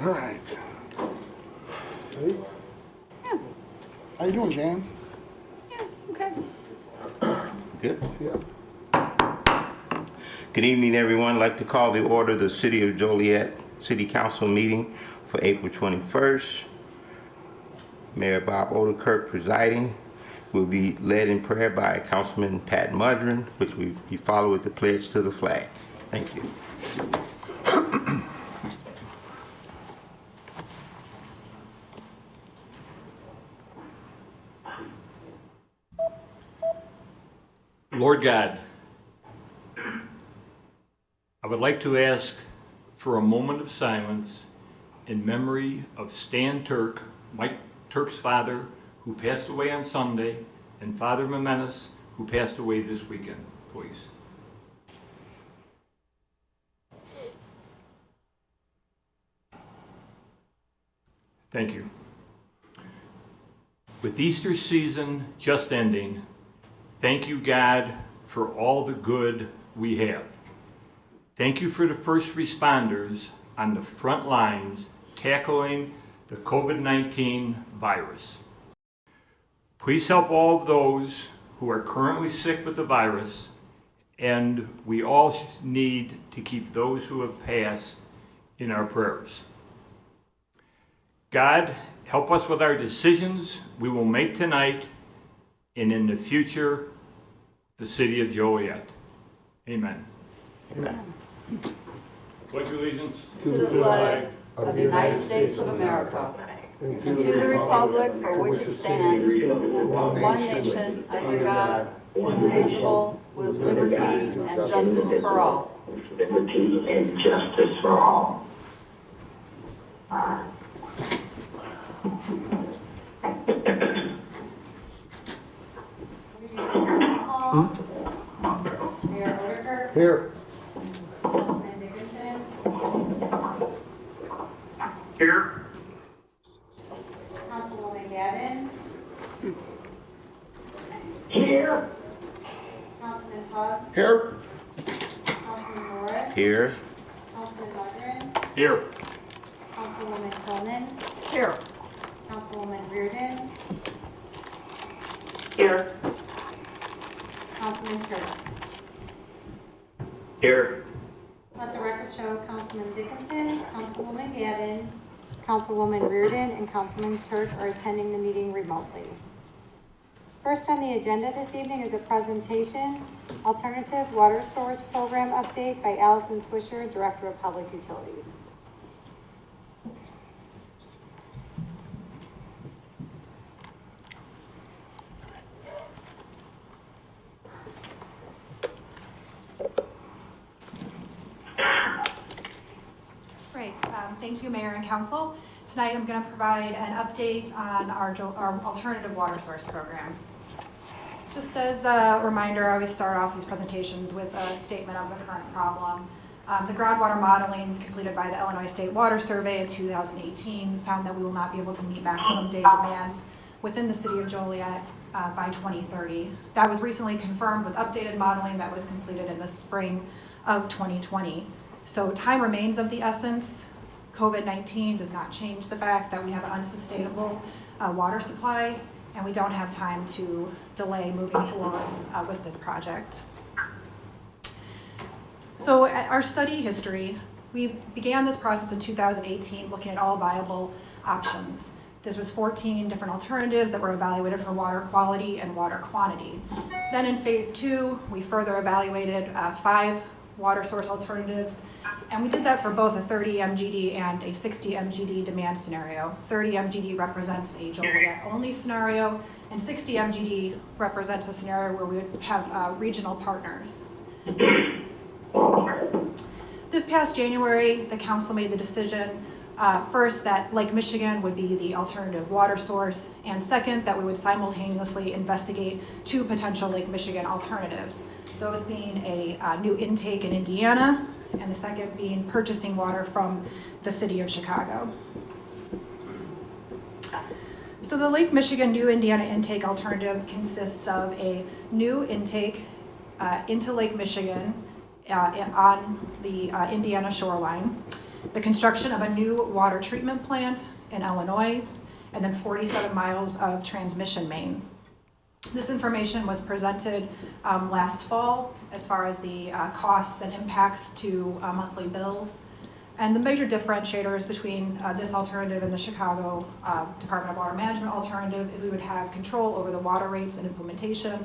All right. Ready? Yeah. How you doing, Jan? Yeah. Okay. Good. Yeah. Good evening, everyone. I'd like to call the order the City of Joliet City Council meeting for April 21st. Mayor Bob Odenkirk presiding. Will be led in prayer by Councilman Pat Mudron, which we follow with the pledge to the flag. Thank you. Lord God, I would like to ask for a moment of silence in memory of Stan Turk, Mike Turk's father, who passed away on Sunday, and Father Memenus, who passed away this weekend, please. Thank you. With Easter season just ending, thank you, God, for all the good we have. Thank you for the first responders on the front lines tackling the COVID-19 virus. Please help all of those who are currently sick with the virus, and we all need to keep those who have passed in our prayers. God, help us with our decisions we will make tonight and in the future, the city of Joliet. Amen. Amen. Pledge allegiance To the flag of the United States of America and to the republic for which it stands, one nation, under God, indivisible, with liberty and justice for all. Liberty and justice for all. Mayor Odenkirk, Here. Councilman Dickinson, Here. Councilwoman Gavin, Here. Councilman Hug, Here. Councilman Morris, Here. Councilman Mudron, here. Councilwoman Coleman, Here. Councilwoman Reardon, Here. Councilman Turk. Here. Let the record show Councilman Dickinson, Councilwoman Gavin, Councilwoman Reardon, and Councilman Turk are attending the meeting remotely. First on the agenda this evening is a presentation, Alternative Water Source Program Update by Allison Swisher, Director of Public Utilities. Great. Thank you, Mayor and Council. Tonight I'm going to provide an update on our alternative water source program. Just as a reminder, I always start off these presentations with a statement of the current problem. The groundwater modeling completed by the Illinois State Water Survey in 2018 found that we will not be able to meet maximum day demands within the city of Joliet by 2030. That was recently confirmed with updated modeling that was completed in the spring of 2020. So time remains of the essence. COVID-19 does not change the fact that we have an unsustainable water supply, and we don't have time to delay moving forward with this project. So our study history, we began this process in 2018 looking at all viable options. This was 14 different alternatives that were evaluated for water quality and water quantity. Then in phase 2, we further evaluated 5 water source alternatives, and we did that for both a 30 MGD and a 60 MGD demand scenario. 30 MGD represents a Joliet-only scenario, and 60 MGD represents a scenario where we would have regional partners. This past January, the council made the decision, first, that Lake Michigan would be the alternative water source, and second, that we would simultaneously investigate 2 potential Lake Michigan alternatives, those being a new intake in Indiana, and the second being purchasing water from the city of Chicago. So the Lake Michigan New Indiana intake alternative consists of a new intake into Lake Michigan on the Indiana shoreline. the construction of a new water treatment plant in Illinois, and then 47 miles of transmission main. This information was presented last fall as far as the costs and impacts to monthly bills. And the major differentiators between this alternative and the Chicago Department of Water Management alternative is we would have control over the water rates and implementation.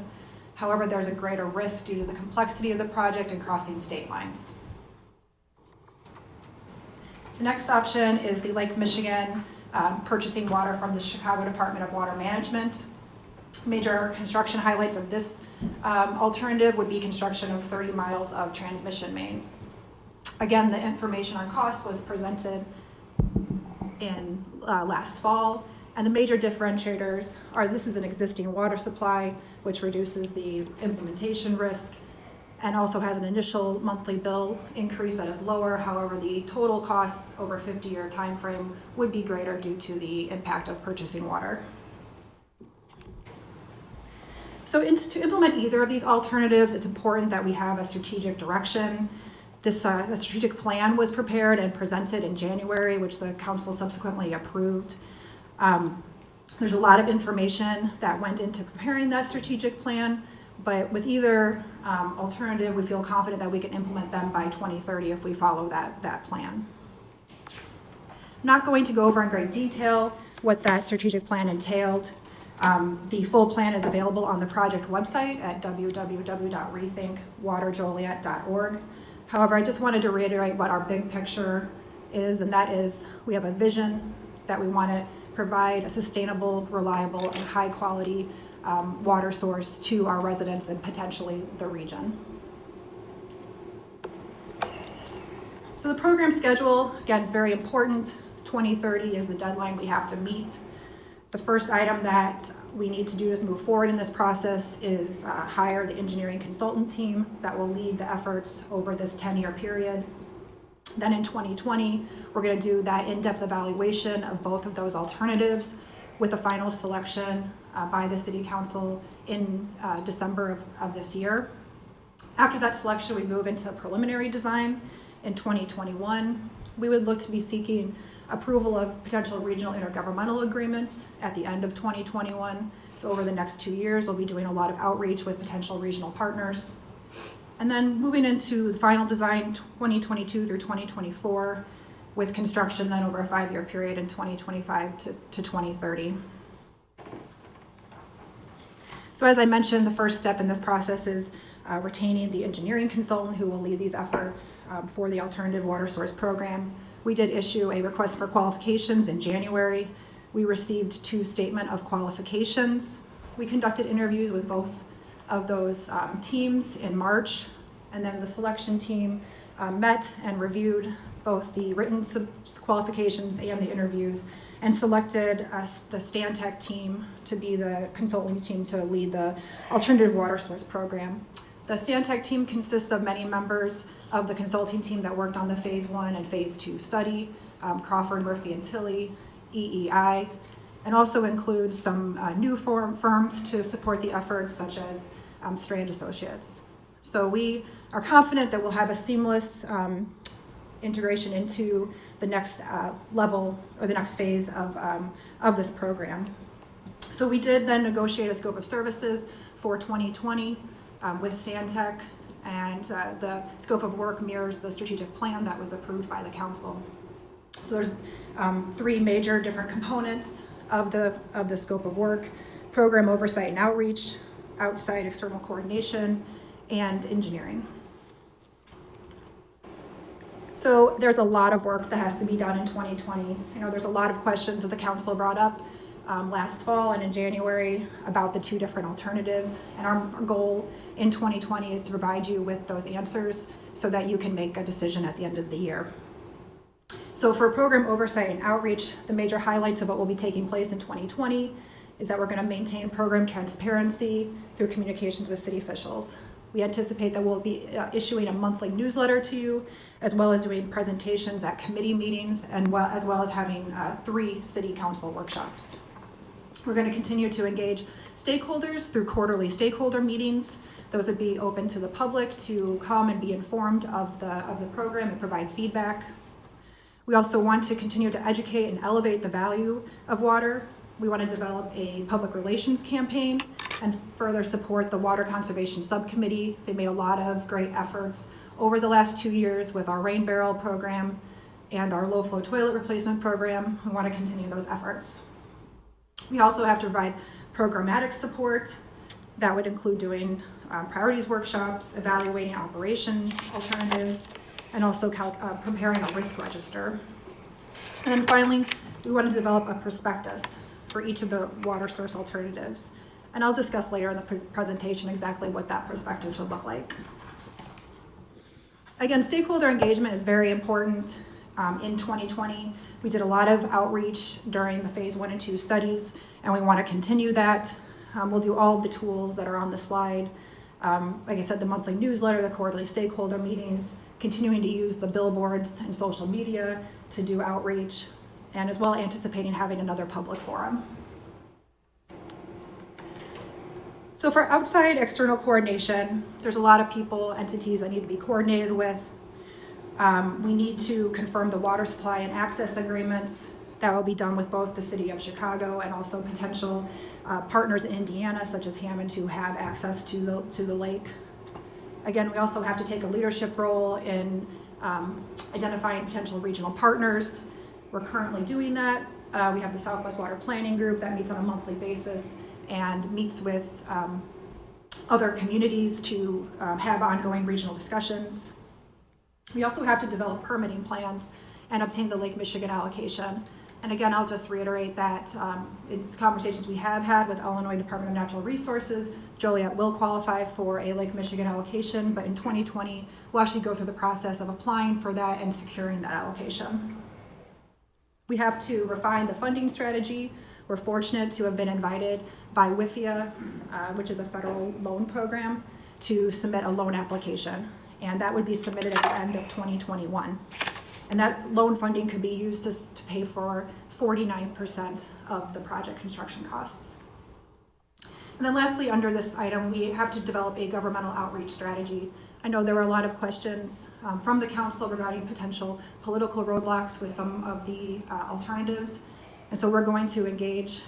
However, there's a greater risk due to the complexity of the project and crossing state lines. The next option is the Lake Michigan purchasing water from the Chicago Department of Water Management. Major construction highlights of this alternative would be construction of 30 miles of transmission main. Again, the information on cost was presented in last fall, and the major differentiators are this is an existing water supply, which reduces the implementation risk, and also has an initial monthly bill increase that is lower. However, the total cost over a 50-year time frame would be greater due to the impact of purchasing water. So to implement either of these alternatives, it's important that we have a strategic direction. This a strategic plan was prepared and presented in January, which the council subsequently approved. There's a lot of information that went into preparing that strategic plan, but with either alternative, we feel confident that we can implement them by 2030 if we follow that plan. I'm not going to go over in great detail what that strategic plan entailed. The full plan is available on the project website at www.rethinkwaterjoliet.org. However, I just wanted to reiterate what our big picture is, and that is we have a vision that we want to provide a sustainable, reliable, and high-quality water source to our residents and potentially the region. So the program schedule, again, is very important. 2030 is the deadline we have to meet. The first item that we need to do to move forward in this process is hire the engineering consultant team that will lead the efforts over this 10-year period. Then in 2020, we're going to do that in-depth evaluation of both of those alternatives with a final selection by the City Council in December of this year. After that selection, we move into preliminary design in 2021. We would look to be seeking approval of potential regional intergovernmental agreements at the end of 2021. So over the next 2 years, we'll be doing a lot of outreach with potential regional partners. And then moving into the final design 2022 through 2024 with construction then over a 5-year period in 2025 to 2030. So as I mentioned, the first step in this process is retaining the engineering consultant who will lead these efforts for the Alternative Water Source Program. We did issue a request for qualifications in January. We received 2 statement of qualifications. We conducted interviews with both of those teams in March, and then the selection team met and reviewed both the written qualifications and the interviews and selected the Stantec team to be the consulting team to lead the Alternative Water Source Program. The Stantec team consists of many members of the consulting team that worked on the Phase 1 and Phase 2 study, Crawford, Murphy and Tilley, EEI, and also includes some new firms to support the efforts such as Strand Associates. So we are confident that we'll have a seamless integration into the next level or the next phase of this program. So we did then negotiate a scope of services for 2020 with Stantec, and the scope of work mirrors the strategic plan that was approved by the council. So there's 3 major different components of the scope of work: program oversight and outreach, outside external coordination, and engineering. So there's a lot of work that has to be done in 2020. You know, there's a lot of questions that the council brought up last fall and in January about the 2 different alternatives. And our goal in 2020 is to provide you with those answers so that you can make a decision at the end of the year. So for program oversight and outreach, the major highlights of what will be taking place in 2020 is that we're going to maintain program transparency through communications with city officials. We anticipate that we'll be issuing a monthly newsletter to you, as well as doing presentations at committee meetings, and as well as having 3 city council workshops. We're going to continue to engage stakeholders through quarterly stakeholder meetings. Those would be open to the public to come and be informed of the program and provide feedback. We also want to continue to educate and elevate the value of water. We want to develop a public relations campaign and further support the Water Conservation Subcommittee. They made a lot of great efforts over the last 2 years with our rain barrel program and our low flow toilet replacement program. We want to continue those efforts. We also have to provide programmatic support. That would include doing priorities workshops, evaluating operation alternatives, and also preparing a risk register. And then finally, we want to develop a prospectus for each of the water source alternatives. And I'll discuss later in the presentation exactly what that prospectus would look like. Again, stakeholder engagement is very important. In 2020, we did a lot of outreach during the phase 1 and 2 studies, and we want to continue that. We'll do all of the tools that are on the slide. Like I said, the monthly newsletter, the quarterly stakeholder meetings, continuing to use the billboards and social media to do outreach, and as well anticipating having another public forum. So for outside external coordination, there's a lot of people, entities that need to be coordinated with. We need to confirm the water supply and access agreements. That will be done with both the City of Chicago and also potential partners in Indiana, such as Hammond, who have access to the lake. Again, we also have to take a leadership role in identifying potential regional partners. We're currently doing that. We have the Southwest Water Planning Group that meets on a monthly basis and meets with other communities to have ongoing regional discussions. We also have to develop permitting plans and obtain the Lake Michigan allocation. And again, I'll just reiterate that it's conversations we have had with Illinois Department of Natural Resources. Joliet will qualify for a Lake Michigan allocation, but in 2020, we'll actually go through the process of applying for that and securing that allocation. We have to refine the funding strategy. We're fortunate to have been invited by WIFIA, which is a federal loan program, to submit a loan application. And that would be submitted at the end of 2021. And that loan funding could be used to pay for 49% of the project construction costs. And then lastly, under this item, we have to develop a governmental outreach strategy. I know there were a lot of questions from the council regarding potential political roadblocks with some of the alternatives. And so we're going to engage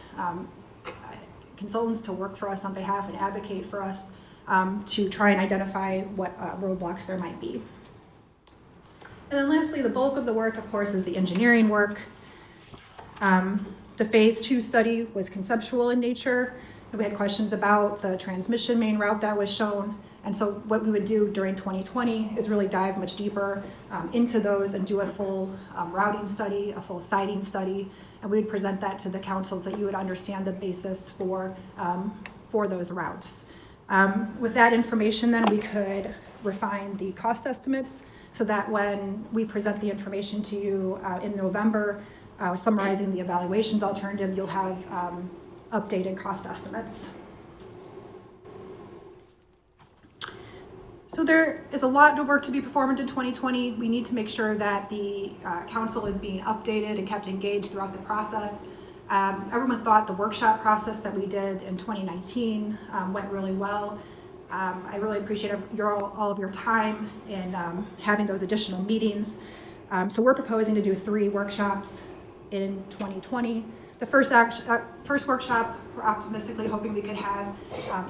consultants to work for us on behalf and advocate for us to try and identify what roadblocks there might be. And then lastly, the bulk of the work, of course, is the engineering work. The phase 2 study was conceptual in nature. And we had questions about the transmission main route that was shown. And so what we would do during 2020 is really dive much deeper into those and do a full routing study, a full siting study, and we would present that to the council so that you would understand the basis for those routes. With that information, then we could refine the cost estimates so that when we present the information to you in November, summarizing the evaluations alternative, you'll have updated cost estimates. So there is a lot of work to be performed in 2020. We need to make sure that the council is being updated and kept engaged throughout the process. Everyone thought the workshop process that we did in 2019 went really well. I really appreciate all of your time in having those additional meetings. So we're proposing to do 3 workshops in 2020. The first workshop, we're optimistically hoping we could have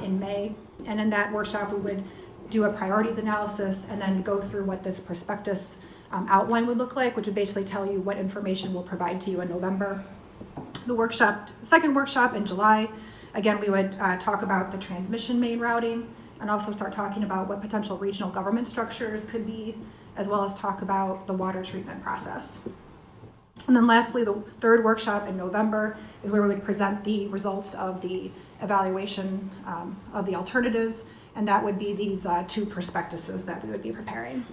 in May. And in that workshop, we would do a priorities analysis and then go through what this prospectus outline would look like, which would basically tell you what information we'll provide to you in November. The second workshop in July, again, we would talk about the transmission main routing and also start talking about what potential regional government structures could be, as well as talk about the water treatment process. And then lastly, the third workshop in November is where we would present the results of the evaluation of the alternatives, and that would be these 2 prospectuses that we would be preparing.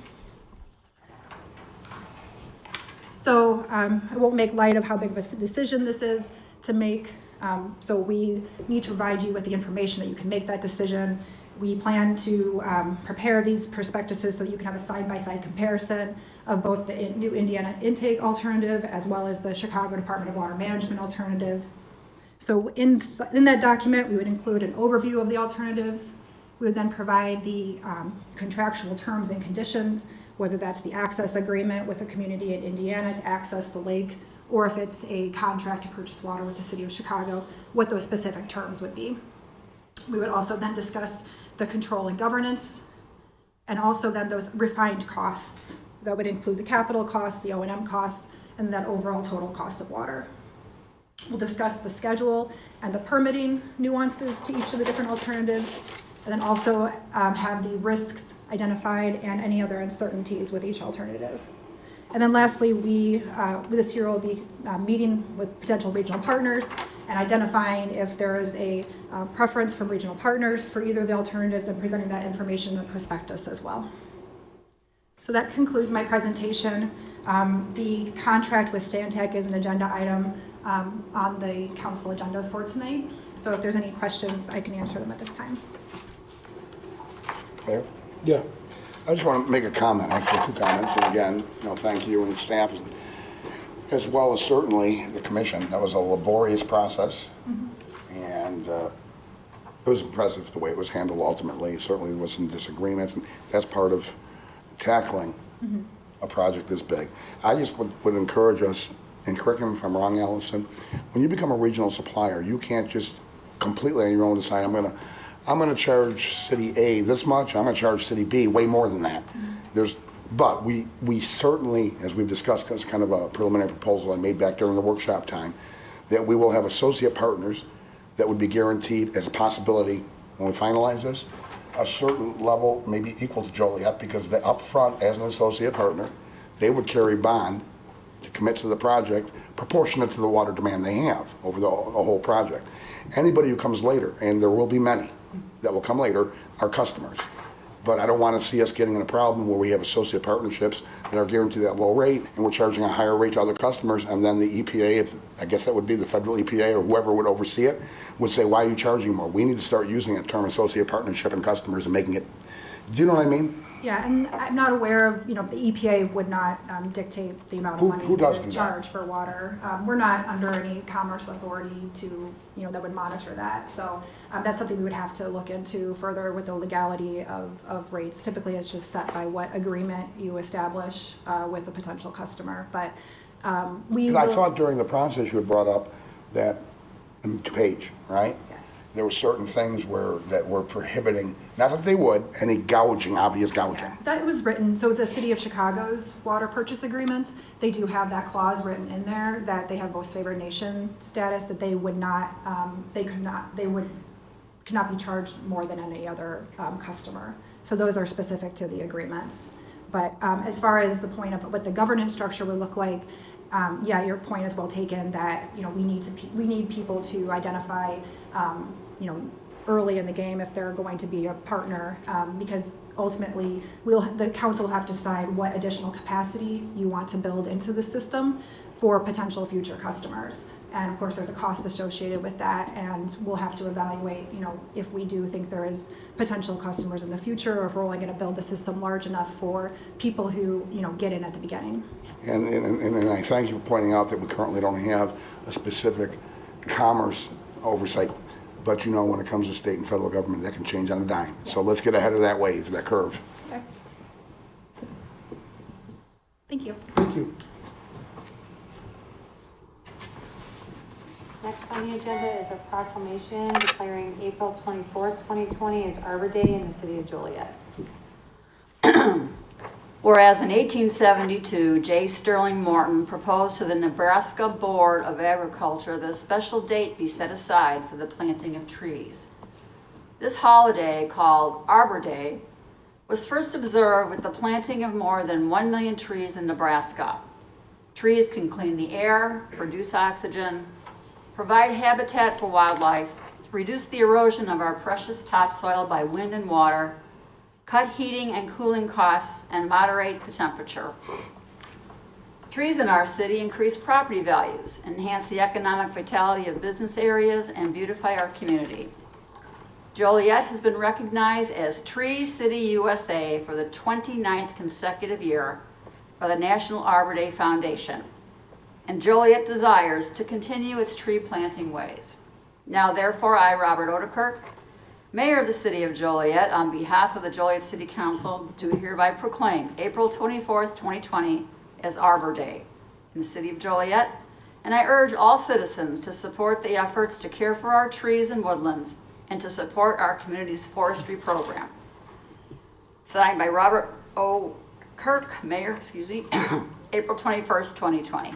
So I won't make light of how big of a decision this is to make. So we need to provide you with the information that you can make that decision. We plan to prepare these prospectuses so that you can have a side-by-side comparison of both the new Indiana intake alternative as well as the Chicago Department of Water Management alternative. So in that document, we would include an overview of the alternatives. We would then provide the contractual terms and conditions whether that's the access agreement with a community in Indiana to access the lake, or if it's a contract to purchase water with the city of Chicago, what those specific terms would be. We would also then discuss the control and governance, and also then those refined costs. That would include the capital costs, the O&M costs, and that overall total cost of water. We'll discuss the schedule and the permitting nuances to each of the different alternatives, and then also have the risks identified and any other uncertainties with each alternative. And then lastly, this year we'll be meeting with potential regional partners and identifying if there is a preference from regional partners for either of the alternatives and presenting that information in the prospectus as well. So that concludes my presentation. The contract with Stantec is an agenda item on the council agenda for tonight. So if there's any questions, I can answer them at this time. Mayor? Yeah. I just want to make a comment, actually 2 comments. And again, thank you and the staff, as well as certainly the commission. That was a laborious process. And it was impressive the way it was handled ultimately. Certainly there was some disagreements, and that's part of tackling a project this big. I just would encourage us, and correct me if I'm wrong, Allison, when you become a regional supplier, you can't just completely on your own decide, I'm going to charge City A this much, I'm going to charge City B way more than that. But we certainly, as we've discussed, as kind of a preliminary proposal I made back during the workshop time, that we will have associate partners that would be guaranteed as a possibility when we finalize this, a certain level, maybe equal to Joliet, because the upfront as an associate partner, they would carry bond to commit to the project proportionate to the water demand they have over the whole project. Anybody who comes later, and there will be many that will come later, are customers. But I don't want to see us getting in a problem where we have associate partnerships that are guaranteed that low rate, and we're charging a higher rate to other customers, and then the EPA, I guess that would be the federal EPA or whoever would oversee it, would say, why are you charging more? We need to start using that term associate partnership and customers and making it, do you know what I mean? Yeah, and I'm not aware of, the EPA would not dictate the amount of money who does do to that? charge for water. We're not under any commerce authority to, that would monitor that. So that's something we would have to look into further with the legality of rates. Typically, it's just set by what agreement you establish with a potential customer. But I thought during the process you had brought up that page, right? Yes. There were certain things that were prohibiting, not that they would, any gouging, obvious gouging. Yeah, that was written, so the City of Chicago's water purchase agreements, they do have that clause written in there that they have most favored nation status, that they would not, could not be charged more than any other customer. So those are specific to the agreements. But as far as the point of what the governance structure would look like, yeah, your point is well taken that, we need people to identify, early in the game if they're going to be a partner, because ultimately the council will have to decide what additional capacity you want to build into the system for potential future customers. And of course, there's a cost associated with that, and we'll have to evaluate, if we do think there is potential customers in the future, or if we're only going to build the system large enough for people who, get in at the beginning. And I thank you for pointing out that we currently don't have a specific commerce oversight. But when it comes to state and federal government, that can change on a dime. So let's get ahead of that wave, that curve. Okay. Thank you. Thank you. Next on the agenda is a proclamation declaring April 24th, 2020 as Arbor Day in the city of Joliet. Whereas in 1872, J. Sterling Morton proposed to the Nebraska Board of Agriculture that a special date be set aside for the planting of trees. This holiday, called Arbor Day, was first observed with the planting of more than 1 million trees in Nebraska. Trees can clean the air, produce oxygen, provide habitat for wildlife, reduce the erosion of our precious topsoil by wind and water, cut heating and cooling costs, and moderate the temperature. Trees in our city increase property values, enhance the economic vitality of business areas, and beautify our community. Joliet has been recognized as Tree City USA for the 29th consecutive year by the National Arbor Day Foundation, and Joliet desires to continue its tree planting ways. Now, therefore, I, Robert Odekirk, Mayor of the City of Joliet, on behalf of the Joliet City Council, do hereby proclaim April 24th, 2020 as Arbor Day in the City of Joliet, and I urge all citizens to support the efforts to care for our trees and woodlands and to support our community's forestry program. Signed by Robert O. Kirk, Mayor, April 21st, 2020.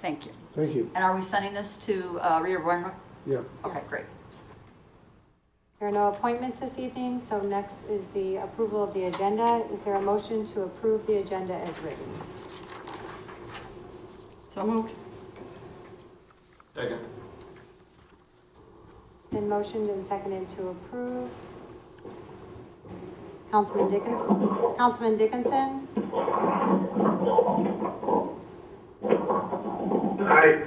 Thank you. Thank you. And are we sending this to Reader Bournemouth? Yeah. Okay, great. There are no appointments this evening, so next is the approval of the agenda. Is there a motion to approve the agenda as written? So moved. Second. It's been motioned and seconded to approve. Councilman Dickinson? Councilman Dickinson? Aye.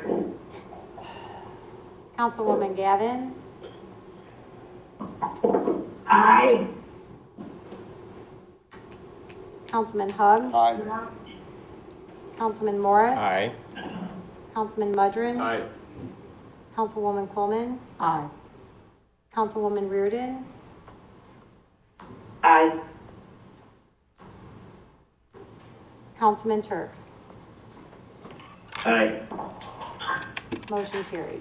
Councilwoman Gavin? Aye. Councilman Hug? Aye. Councilman Morris? Aye. Councilman Mudrin? Aye. Councilwoman Coleman? Aye. Councilwoman Reardon? Aye. Councilman Turk? Aye. Motion carried.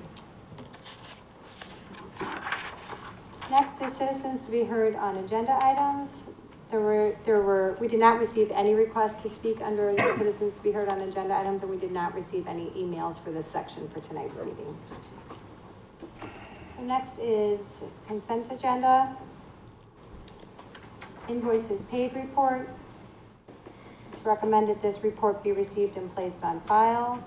Next is citizens to be heard on agenda items. We did not receive any requests to speak under the citizens to be heard on agenda items, and we did not receive any emails for this section for tonight's meeting. So next is consent agenda. Invoices paid report. It's recommended this report be received and placed on file.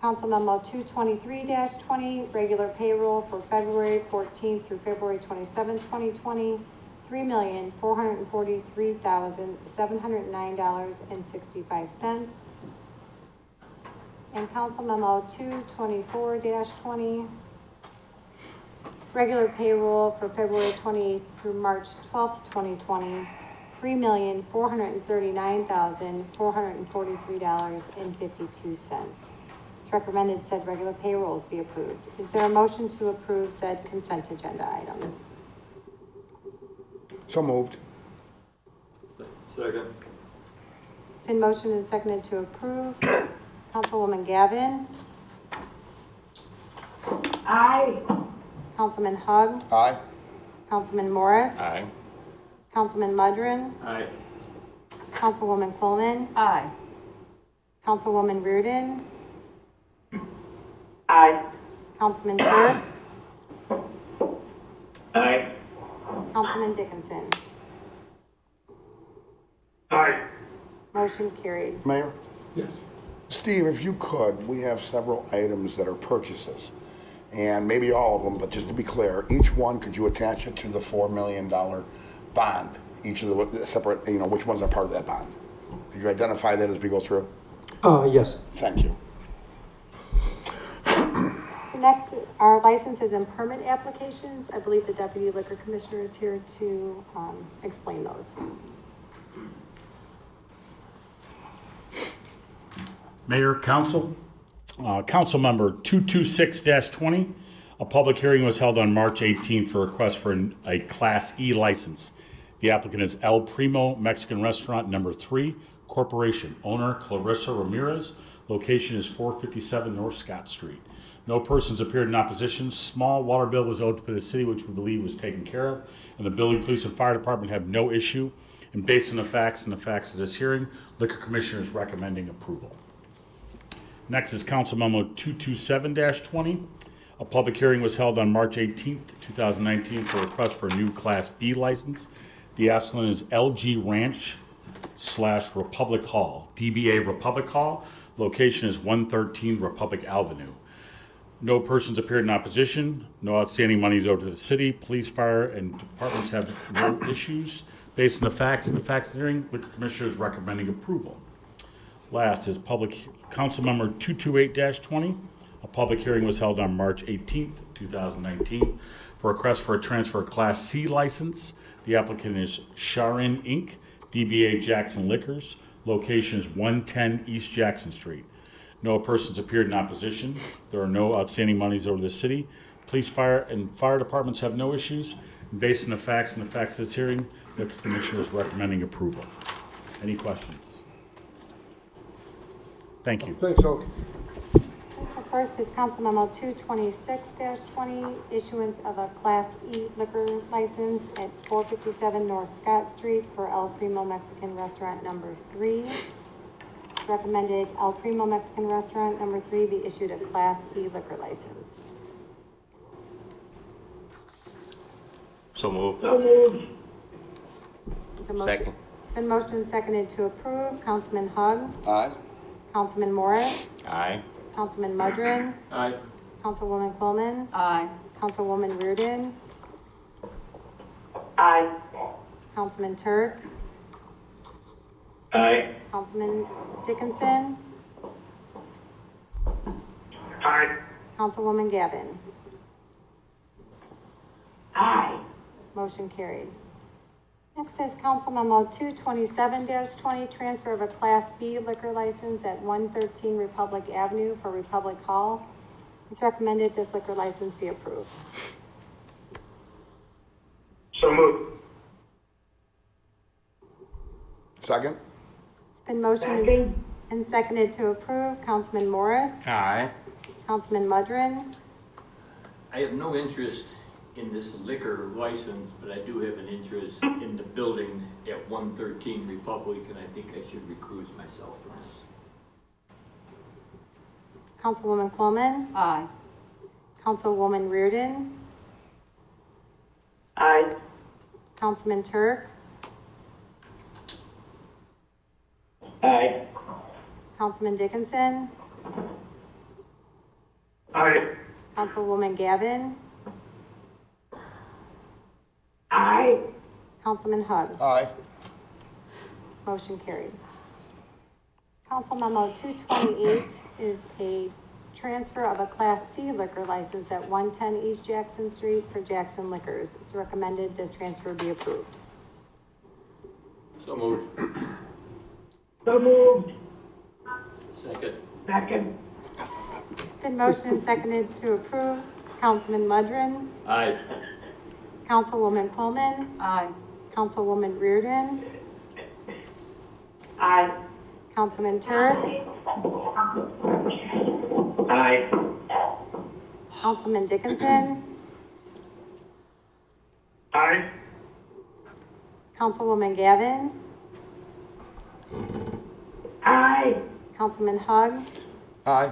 Council Memo 223-20, regular payroll for February 14th through February 27th, 2020, $3,443,709.65. And Council Memo 224-20, regular payroll for February 28th through March 12th, 2020, $3,439,443.52. It's recommended said regular payrolls be approved. Is there a motion to approve said consent agenda items? So moved. Second. Been motioned and seconded to approve. Councilwoman Gavin? Aye. Councilman Hug? Aye. Councilman Morris? Aye. Councilman Mudrin? Aye. Councilwoman Coleman? Aye. Councilwoman Reardon? Aye. Councilman Turk? Aye. Councilman Dickinson? Aye. Motion carried. Mayor? Yes. Steve, if you could, we have several items that are purchases. And maybe all of them, but just to be clear, each one, could you attach it to the $4 million bond? Each of the separate, which ones are part of that bond? Could you identify that as we go through? Yes. Thank you. So next are licenses and permit applications. I believe the Deputy Liquor Commissioner is here to explain those. Mayor, Council, Council Member 226-20, a public hearing was held on March 18th for a request for a Class E license. The applicant is El Primo Mexican Restaurant Number 3 Corporation. Owner Clarissa Ramirez. Location is 457 North Scott Street. No persons appeared in opposition. Small water bill was owed to the city, which we believe was taken care of. And the building, police, and fire department have no issue. And based on the facts of this hearing, Liquor Commissioner is recommending approval. Next is Council Memo 227-20. A public hearing was held on March 18th, 2019 for a request for a new Class B license. The applicant is LG Ranch / Republic Hall, DBA Republic Hall. Location is 113 Republic Avenue. No persons appeared in opposition. No outstanding monies owed to the city. Police, fire, and departments have no issues. Based on the facts of the hearing, Liquor Commissioner is recommending approval. Last is Council Member 228-20. A public hearing was held on March 18th, 2019 for a request for a transfer Class C license. The applicant is Sharon Inc., DBA Jackson Liquors. Location is 110 East Jackson Street. No persons appeared in opposition. There are no outstanding monies owed to the city. Police, fire, and fire departments have no issues. Based on the facts and the facts of this hearing, the Commissioner is recommending approval. Any questions? Thank you. Thanks, Oak. So first is Council Memo 226-20, issuance of a Class E liquor license at 457 North Scott Street for El Primo Mexican Restaurant Number 3. Recommended El Primo Mexican Restaurant Number 3 be issued a Class E liquor license. So moved. So moved. Is there a motion? Second. It's been motioned and seconded to approve. Councilman Hug, Aye. Councilman Morris, Aye. Councilman Mudrin, Aye. Councilwoman Coleman, Aye. Councilwoman Reardon, Aye. Councilman Turk, Aye. Councilman Dickinson, Aye. Councilwoman Gavin. Aye. Motion carried. Next is Council Memo 227-20, transfer of a Class B liquor license at 113 Republic Avenue for Republic Hall. It's recommended this liquor license be approved. So moved. Second? It's been motioned Second. and seconded to approve. Councilman Morris, Aye. Councilman Mudrin, I have no interest in this liquor license, but I do have an interest in the building at 113 Republic, and I think I should recuse myself from this. Councilwoman Coleman, Aye. Councilwoman Reardon, Aye. Councilman Turk, Aye. Councilman Dickinson, Aye. Councilwoman Gavin, Aye. Councilman Hug. Aye. Motion carried. Council Memo 228 is a transfer of a Class C liquor license at 110 East Jackson Street for Jackson Liquors. It's recommended this transfer be approved. So moved. So moved. Second. Second. Been motioned and seconded to approve. Councilman Mudrin, Aye. Councilwoman Coleman, Aye. Councilwoman Reardon, Aye. Councilman Turk, Aye. Councilman Dickinson, Aye. Councilwoman Gavin, Aye. Councilman Hug, Aye.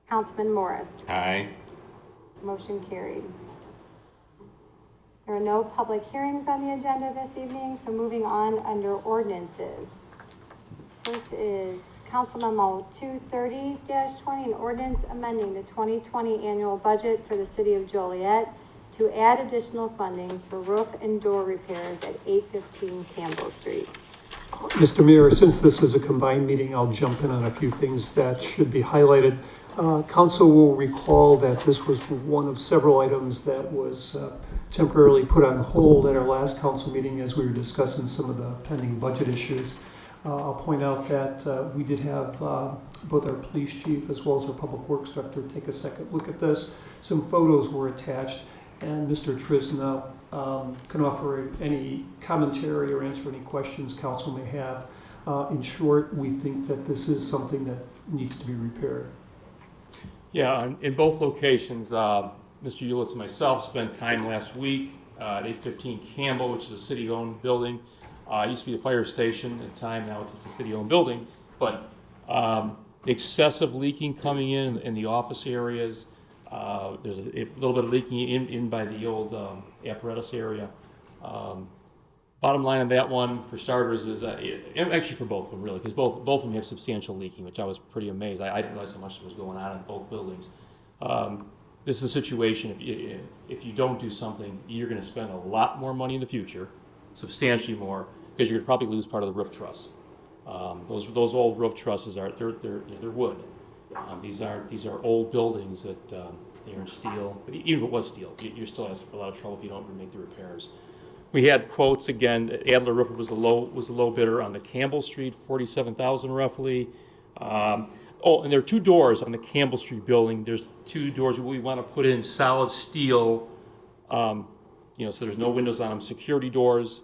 Councilman Morris. Aye. Motion carried. There are no public hearings on the agenda this evening, so moving on under ordinances. First is Council Memo 230-20, an ordinance amending the 2020 annual budget for the city of Joliet to add additional funding for roof and door repairs at 815 Campbell Street. Mr. Mayor, since this is a combined meeting, I'll jump in on a few things that should be highlighted. Council will recall that this was one of several items that was temporarily put on hold at our last council meeting as we were discussing some of the pending budget issues. I'll point out that we did have both our police chief as well as our public works director take a second look at this. Some photos were attached, and Mr. Trisna can offer any commentary or answer any questions council may have. In short, we think that this is something that needs to be repaired. Yeah, in both locations, Mr. Ulitz and myself spent time last week at 815 Campbell, which is a city-owned building. It used to be a fire station at the time, now it's just a city-owned building. But excessive leaking coming in the office areas. There's a little bit of leaking in by the old apparatus area. Bottom line on that one, for starters, is actually for both of them, really, because both of them have substantial leaking, which I was pretty amazed. I didn't realize how much was going on in both buildings. This is a situation, if you don't do something, you're going to spend a lot more money in the future, substantially more, because you're going to probably lose part of the roof truss. Those old roof trusses they're wood. These are old buildings that they're in steel. But even if it was steel, you're still asking for a lot of trouble if you don't make the repairs. We had quotes again. Adler Roofer was the low bidder on the Campbell Street, $47,000 roughly. Oh, and there are two doors on the Campbell Street building. There's two doors we want to put in solid steel, so there's no windows on them, security doors,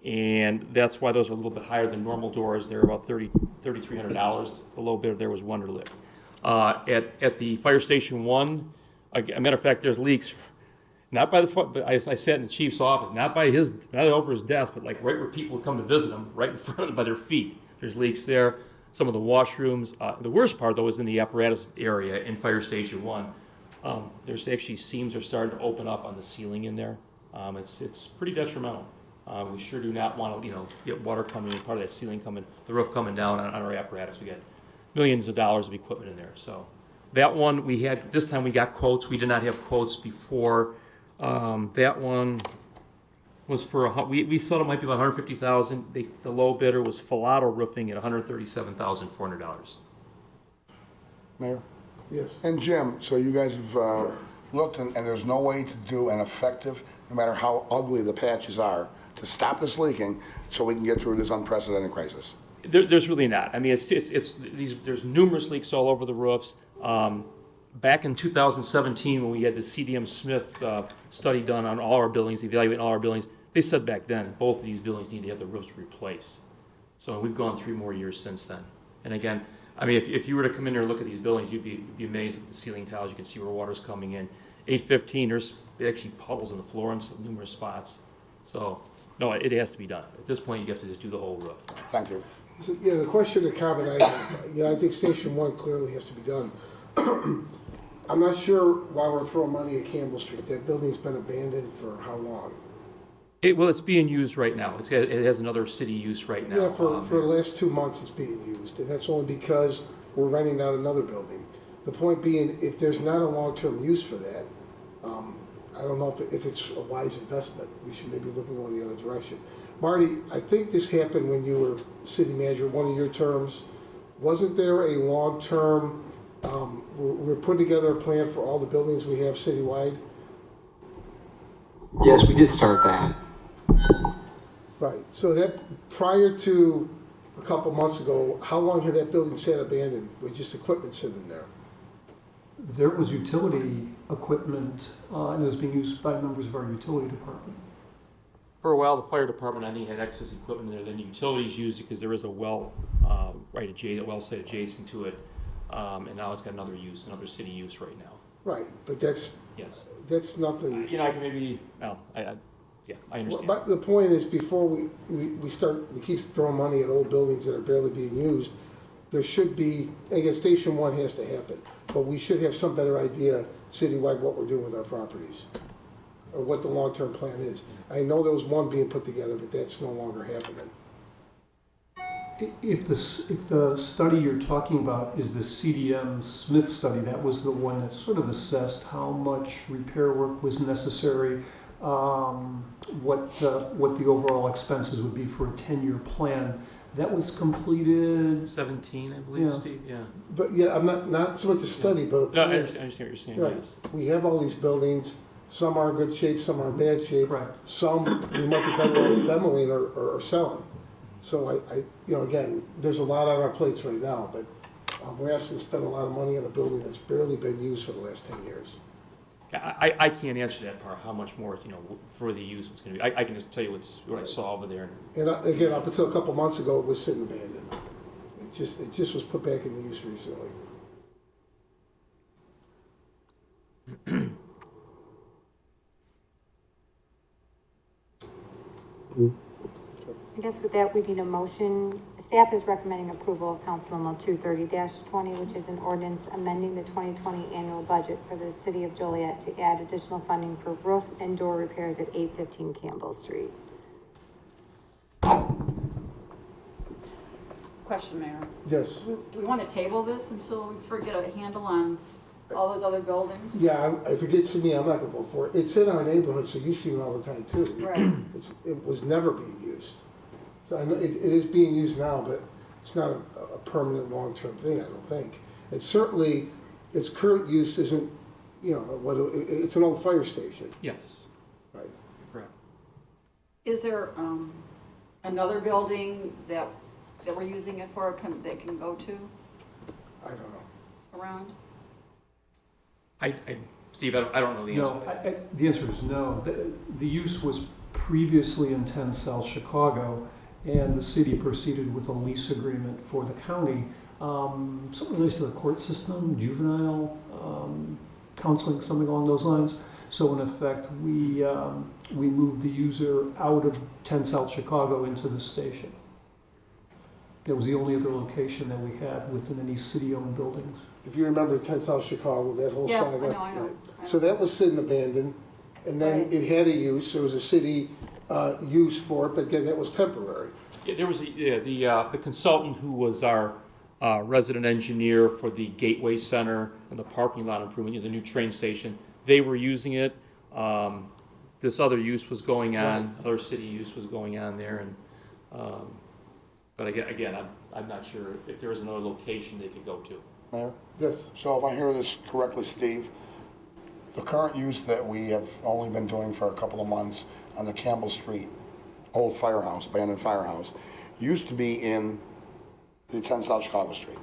and that's why those are a little bit higher than normal doors. They're about $3,300. The low bidder there was Wonderlit. At the Fire Station 1, a matter of fact, there's leaks. Not by but I sat in the chief's office, not over his desk, but like right where people would come to visit him, right in front of them by their feet. There's leaks there. Some of the washrooms. The worst part, though, is in the apparatus area in Fire Station 1. There's actually seams are starting to open up on the ceiling in there. It's pretty detrimental. We sure do not want to, get water coming in, part of that ceiling coming, the roof coming down on our apparatus. We got millions of dollars of equipment in there. So that one this time we got quotes. We did not have quotes before. That one was we thought it might be about $150,000. The low bidder was Filato Roofing at $137,400. Mayor? Yes. And Jim, so you guys have looked, and there's no way to do an effective, no matter how ugly the patches are, to stop this leaking so we can get through this unprecedented crisis? There's really not. I mean, there's numerous leaks all over the roofs. Back in 2017, when we had the CDM Smith study done on all our buildings, evaluating all our buildings, they said back then both of these buildings need to have the roofs replaced. So we've gone 3 more years since then. And again, I mean, if you were to come in there and look at these buildings, you'd be amazed at the ceiling tiles. You can see where water's coming in. 815, there's actually puddles in the floor in some numerous spots. So, no, it has to be done. At this point, you have to just do the whole roof. Thank you. So, yeah, the question, the comment I have, I think Station 1 clearly has to be done. I'm not sure why we're throwing money at Campbell Street. That building's been abandoned for how long? It's being used right now. It has another city use right now. Yeah, for the last 2 months it's being used, and that's only because we're renting out another building. The point being, if there's not a long-term use for that, I don't know if it's a wise investment. We should maybe look in the other direction. Marty, I think this happened when you were city manager, one of your terms. Wasn't there a long-term, we're putting together a plan for all the buildings we have citywide? Yes, we did start that. Right, so that, prior to a couple months ago, how long had that building sat abandoned with just equipment sitting there? There was utility equipment, and it was being used by members of our utility department. For a while, the fire department, I think, had excess equipment there. Then the utilities used it because there is a well well site adjacent to it. And now it's got another city use right now. Right, but that's nothing. I can maybe, I understand. But the point is, before we keep throwing money at old buildings that are barely being used, there should be, again, Station 1 has to happen, but we should have some better idea citywide what we're doing with our properties, or what the long-term plan is. I know there was one being put together, but that's no longer happening. If the study you're talking about is the CDM Smith study, that was the one that sort of assessed how much repair work was necessary, what the overall expenses would be for a 10-year plan. That was completed 17, I believe, yeah. Steve. Yeah. But yeah, I'm not so much a study, but a No, plan. I understand what you're saying. Right. Yes. We have all these buildings. Some are in good shape, some are in bad shape. Right. Some we might be better off demoing or selling. So again, there's a lot on our plates right now, but we're asking to spend a lot of money on a building that's barely been used for the last 10 years. I can't answer that part, how much more, for the use it's going to be. I can just tell you what I saw over there. And again, up until a couple months ago, it was sitting abandoned. It just was put back into use recently. I guess with that, we need a motion. Staff is recommending approval of Council Memo 230-20, which is an ordinance amending the 2020 annual budget for the city of Joliet to add additional funding for roof and door repairs at 815 Campbell Street. Question, Mayor. Yes. Do we want to table this until we get a handle on all those other buildings? Yeah, if it gets to me, I'm not gonna vote for it. It's in our neighborhood, so you see it all the time too. Right. It was never being used. So I know it is being used now, but it's not a permanent, long-term thing, I don't think. And certainly, its current use isn't, it's an old fire station. Yes. Right. Correct. Is there another building that we're using it for that can go to? I don't know. around? Steve, I don't know the answer. No, the answer is no. The use was previously in 10 South Chicago, and the city proceeded with a lease agreement for the county. Something relates to the court system, juvenile counseling, something along those lines. So in effect, we moved the user out of 10 South Chicago into the station. It was the only other location that we had within any city-owned buildings. If you remember 10 South Chicago, that whole Yeah, saga. I know. Right. So that was sitting abandoned, and then Right. it had a use, there was a city use for it, but again, that was temporary. Yeah, there was the consultant who was our resident engineer for the Gateway Center and the parking lot improvement, the new train station. They were using it. This other use was going on, other city use was going on there, and but again, I'm not sure if there was another location they could go to. Mayor? Yes. So if I hear this correctly, Steve, the current use that we have only been doing for a couple of months on the Campbell Street old firehouse, abandoned firehouse, used to be in the 10 South Chicago Street.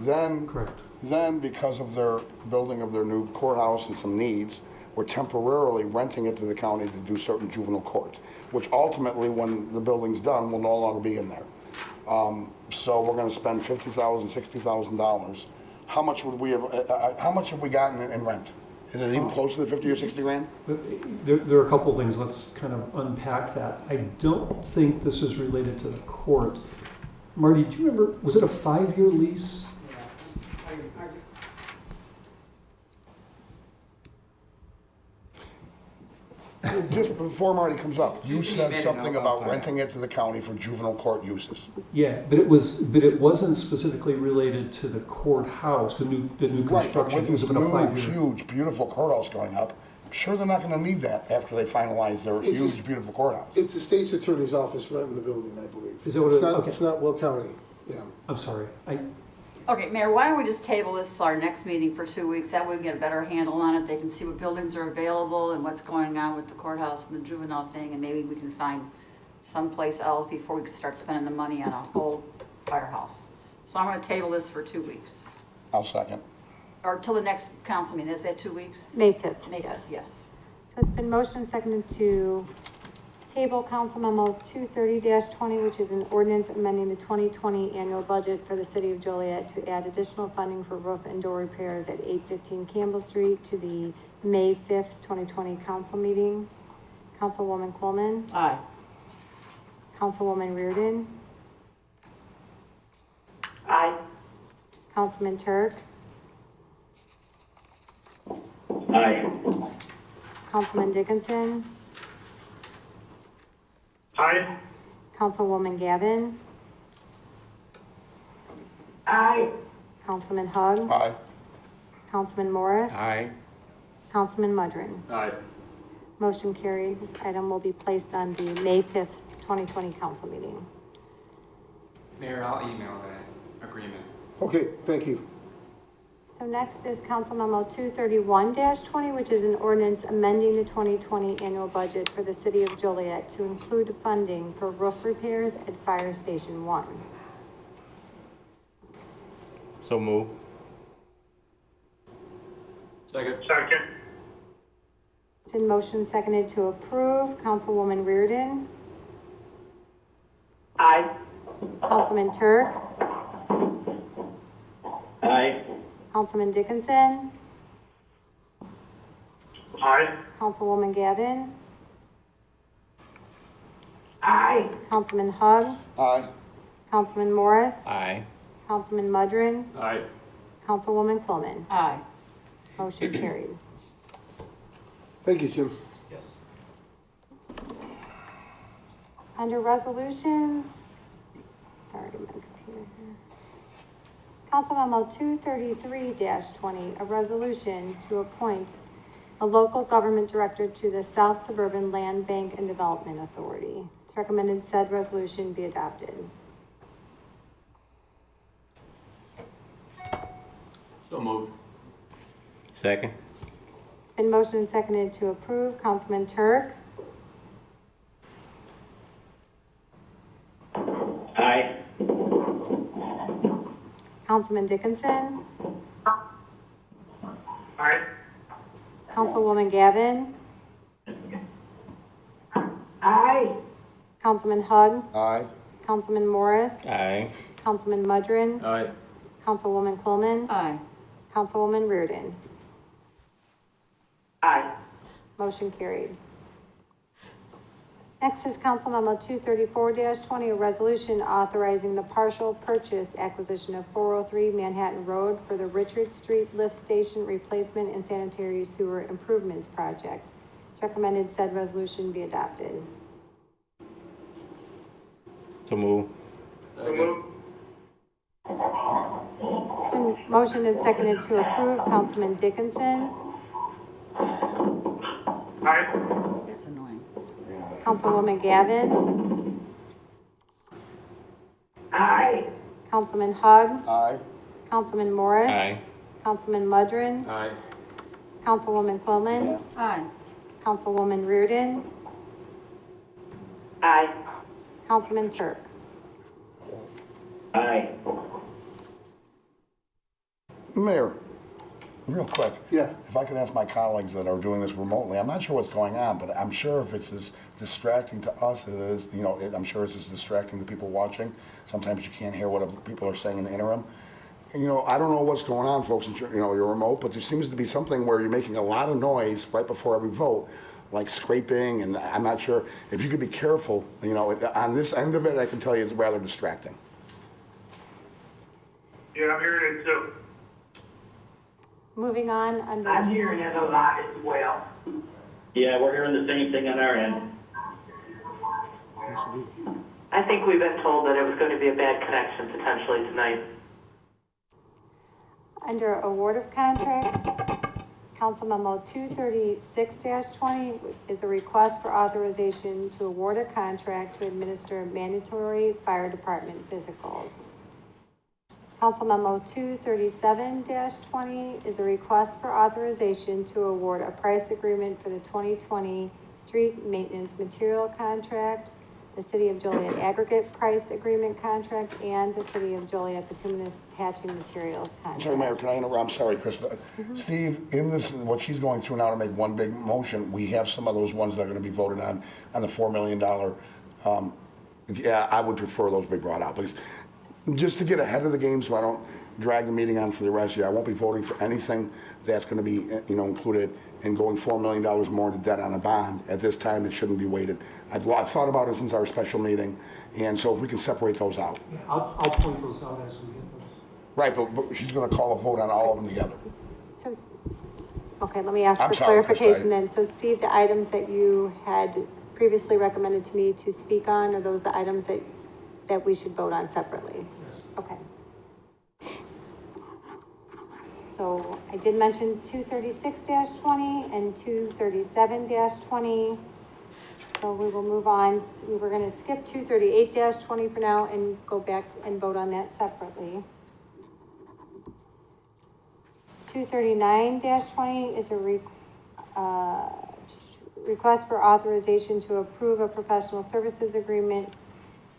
Then, Correct. then because of their building of their new courthouse and some needs, we're temporarily renting it to the county to do certain juvenile court, which ultimately, when the building's done, will no longer be in there. So we're gonna spend $50,000, $60,000. How much would we have, how much have we gotten in rent? Is it even close to the 50 or 60 grand? There are a couple of things. Let's kind of unpack that. I don't think this is related to the court. Marty, do you remember, was it a 5-year lease? Just before Marty comes up, you said something about renting it to the county for juvenile court uses. Yeah, but it wasn't specifically related to the courthouse, the new Right, but construction. with It was this about a new, 5-year. huge, beautiful courthouse going up, I'm sure they're not gonna need that after they finalize their It's huge, just- beautiful courthouse. It's the state's attorney's office renting the building, I believe. Is that what It's it- not- okay. It's not Will County, yeah. I'm sorry. Okay, Mayor, why don't we just table this to our next meeting for 2 weeks? That way we can get a better handle on it. They can see what buildings are available and what's going on with the courthouse and the juvenile thing, and maybe we can find someplace else before we start spending the money on a whole firehouse. So I'm gonna table this for 2 weeks, I'll second. or till the next council meeting. Is that 2 weeks? May 5th. May 5th, yes. yes. So it's been motioned and seconded to table Council Memo 230-20, which is an ordinance amending the 2020 annual budget for the city of Joliet to add additional funding for roof and door repairs at 815 Campbell Street to the May 5th, 2020 council meeting. Councilwoman Coleman, Aye. Councilwoman Reardon, Aye. Councilman Turk, Aye. Councilman Dickinson, Aye. Councilwoman Gavin, Aye. Councilman Hug, Aye. Councilman Morris, Aye. Councilman Mudrin. Aye. Motion carried. This item will be placed on the May 5th, 2020 council meeting. Mayor, I'll email that agreement. Okay, thank you. So next is Council Memo 231-20, which is an ordinance amending the 2020 annual budget for the city of Joliet to include funding for roof repairs at Fire Station 1. So move. Second. Been motion seconded to approve. Councilwoman Reardon, Aye. Councilman Turk, Aye. Councilman Dickinson, Aye. Councilwoman Gavin, Aye. Councilman Hug, Aye. Councilman Morris, Aye. Councilman Mudrin, Aye. Councilwoman Coleman. Aye. Motion carried. Thank you, Jim. Yes. Under resolutions, sorry, my computer here. Council Memo 233-20, a resolution to appoint a local government director to the South Suburban Land Bank and Development Authority. It's recommended said resolution be adopted. So moved. Second. It's been motioned and seconded to approve. Councilman Turk, Aye. Councilman Dickinson, Councilwoman Gavin, Aye. Councilman Hug, Aye. Councilman Morris, Aye. Councilman Mudrin, Aye. Councilwoman Coleman, Aye. Councilwoman Reardon. Aye. Motion carried. Next is Council Memo 234-20, a resolution authorizing the partial purchase acquisition of 403 Manhattan Road for the Richard Street Lift Station Replacement and Sanitary Sewer Improvements Project. It's recommended said resolution be adopted. So move. It's been motioned and seconded to approve. Councilman Dickinson, Aye. That's annoying. Councilwoman Gavin, Aye. Councilman Hug, Aye. Councilman Morris, Aye. Councilman Mudrin, Aye. Councilwoman Coleman, Aye. Councilwoman Reardon, Aye. Councilman Turk. Aye. Mayor, real quick. Yeah. If I could ask my colleagues that are doing this remotely, I'm not sure what's going on, but I'm sure if it's as distracting to us as it is, I'm sure it's as distracting to people watching. Sometimes you can't hear what other people are saying in the interim. And, I don't know what's going on, folks, you're remote, but there seems to be something where you're making a lot of noise right before every vote, like scraping, and I'm not sure if you could be careful, on this end of it, I can tell you it's rather distracting. Yeah, I'm hearing it too. Moving on I'm under, hearing it a lot as well. Yeah, we're hearing the same thing on our end. I think we've been told that it was going to be a bad connection potentially tonight. under award of contracts, Council Memo 236-20 is a request for authorization to award a contract to administer mandatory fire department physicals. Council Memo 237-20 is a request for authorization to award a price agreement for the 2020 street maintenance material contract, the City of Joliet aggregate price agreement contract, and the City of Joliet bituminous patching materials I'm sorry, Mayor, contract. can I interrupt? I'm sorry, Chris, but Steve, in this, what she's going through now to make one big motion, we have some of those ones that are gonna be voted on the $4 million. Yeah, I would prefer those be brought out, please. Just to get ahead of the game so I don't drag the meeting on for the rest of you, I won't be voting for anything that's gonna be, included in going $4 million more into debt on a bond. At this time, it shouldn't be weighted. I've thought about it since our special meeting, and so if we can separate those out. Yeah, I'll point those out as we get those. Right, but she's gonna call a vote on all of them together. So, okay, let me ask I'm for sorry, Chris, clarification then. So Steve, the items that you had previously recommended to me to speak on, are those the items that we should vote on separately? Okay. So I did mention 236-20 and 237-20. So we will move on. We're going to skip 238-20 for now and go back and vote on that separately. 239-20 is a request for authorization to approve a professional services agreement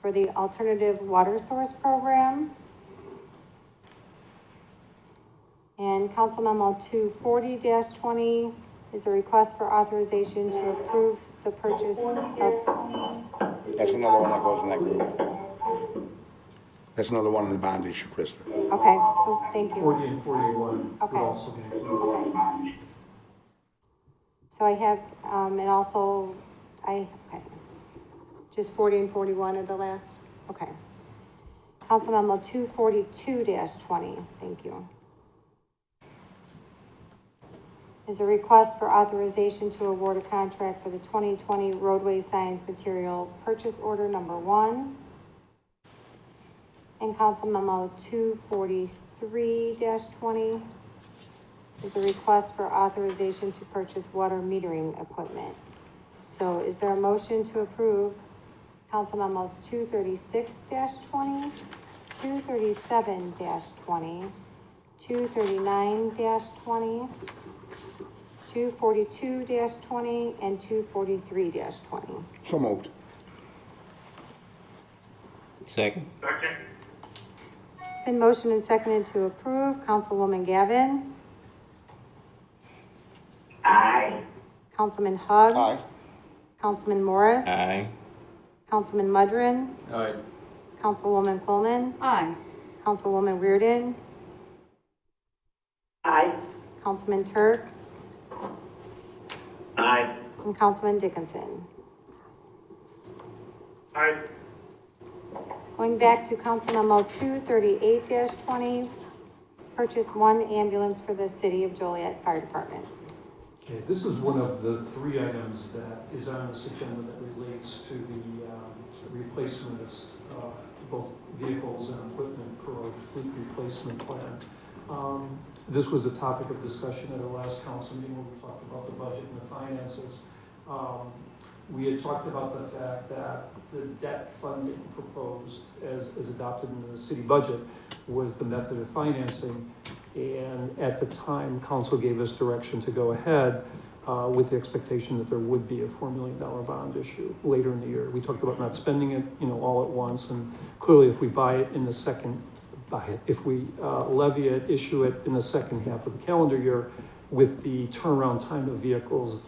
for the Alternative Water Source Program. And Council Memo 240-20 is a request for authorization to approve the purchase of, That's another one that goes in that group. That's another one in the bond issue, Krista. okay, thank you. 40 and 41 Okay. would also be included. Okay. So I have, and also, okay. Just 40 and 41 are the last, okay. Council Memo 242-20, thank you. Is a request for authorization to award a contract for the 2020 roadway signs material purchase order number 1. And Council Memo 243-20 is a request for authorization to purchase water metering equipment. So is there a motion to approve Council Memos 236-20, 237-20, 239-20, 242-20, and 243-20? So moved. Second. Second. It's been motioned and seconded to approve. Councilwoman Gavin, Aye. Councilman Hugg. Aye. Councilman Morris. Aye. Councilman Mudrin. Aye. Councilwoman Pullman. Aye. Councilwoman Reardon. Aye. Councilman Turk. Aye. And Councilman Dickinson. Aye. Going back to Council Memo 238-20, purchase one ambulance for the City of Joliet Fire Department. Okay, this is one of the three items that is on this agenda that relates to the replacement of both vehicles and equipment per our fleet replacement plan. This was a topic of discussion at our last council meeting where we talked about the budget and the finances. We had talked about the fact that the debt funding proposed as adopted in the city budget was the method of financing. And at the time, council gave us direction to go ahead with the expectation that there would be a $4 million bond issue later in the year. We talked about not spending it, all at once. And clearly, if we if we levy it, issue it in the second half of the calendar year with the turnaround time of vehicles,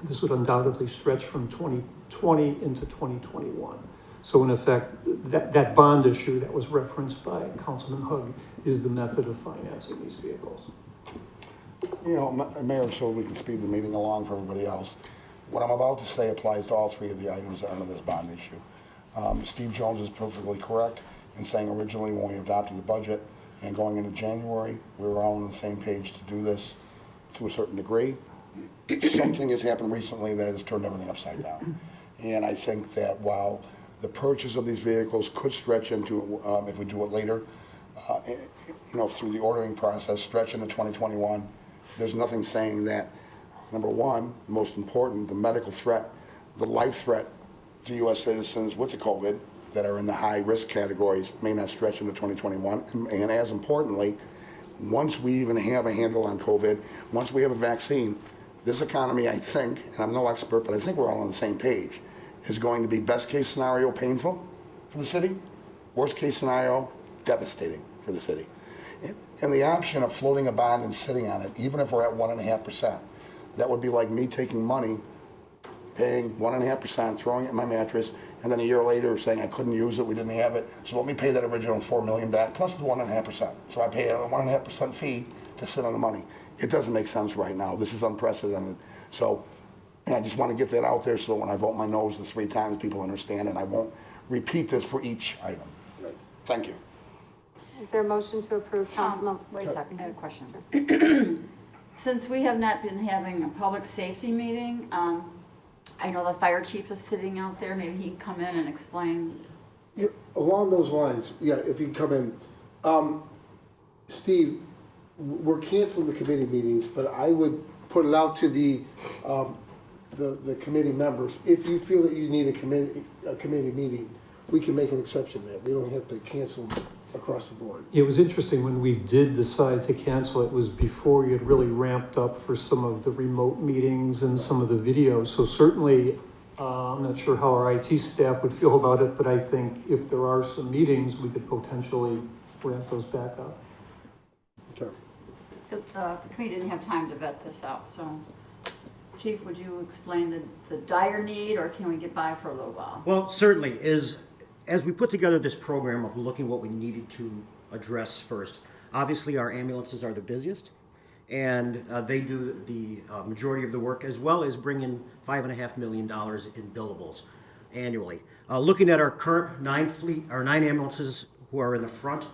this would undoubtedly stretch from 2020 into 2021. So in effect, that bond issue that was referenced by Councilman Hugg is the method of financing these vehicles. Mayor, so we can speed the meeting along for everybody else. What I'm about to say applies to all three of the items that are under this bond issue. Steve Jones is perfectly correct in saying originally when we adopted the budget and going into January, we were all on the same page to do this to a certain degree. Something has happened recently that has turned everything upside down. And I think that while the purchase of these vehicles could stretch into, if we do it later, through the ordering process, stretch into 2021, there's nothing saying that, number one, most important, the medical threat, the life threat to U.S. citizens with the COVID that are in the high risk categories may not stretch into 2021. And as importantly, once we even have a handle on COVID, once we have a vaccine, this economy, I think, and I'm no expert, but I think we're all on the same page, is going to be best case scenario painful for the city, worst case scenario devastating for the city. And the option of floating a bond and sitting on it, even if we're at 1.5%, that would be like me taking money, paying 1.5%, throwing it in my mattress, and then a year later saying I couldn't use it, we didn't have it, so let me pay that original $4 million back plus the 1.5%. So I pay a 1.5% fee to sit on the money. It doesn't make sense right now. This is unprecedented. So, and I just want to get that out there so when I vote my nose the 3 times, people understand, and I won't repeat this for each item. Thank you. Is there a motion to approve Councilman? Wait a second, I have a question. Since we have not been having a public safety meeting, I know the fire chief is sitting out there, maybe he'd come in and explain. Yeah, along those lines, yeah, if you come in. Steve, we're canceling the committee meetings, but I would put it out to the committee members. If you feel that you need a committee meeting, we can make an exception there. We don't have to cancel them across the board. It was interesting when we did decide to cancel, it was before we had really ramped up for some of the remote meetings and some of the videos. So certainly, I'm not sure how our IT staff would feel about it, but I think if there are some meetings, we could potentially ramp those back up. Sure. Because the committee didn't have time to vet this out, so. Chief, would you explain the dire need, or can we get by for a little while? Well, certainly, as we put together this program of looking what we needed to address first, obviously our ambulances are the busiest, and they do the majority of the work, as well as bring in $5.5 million in billables annually. Looking at our current 9 ambulances who are in the front,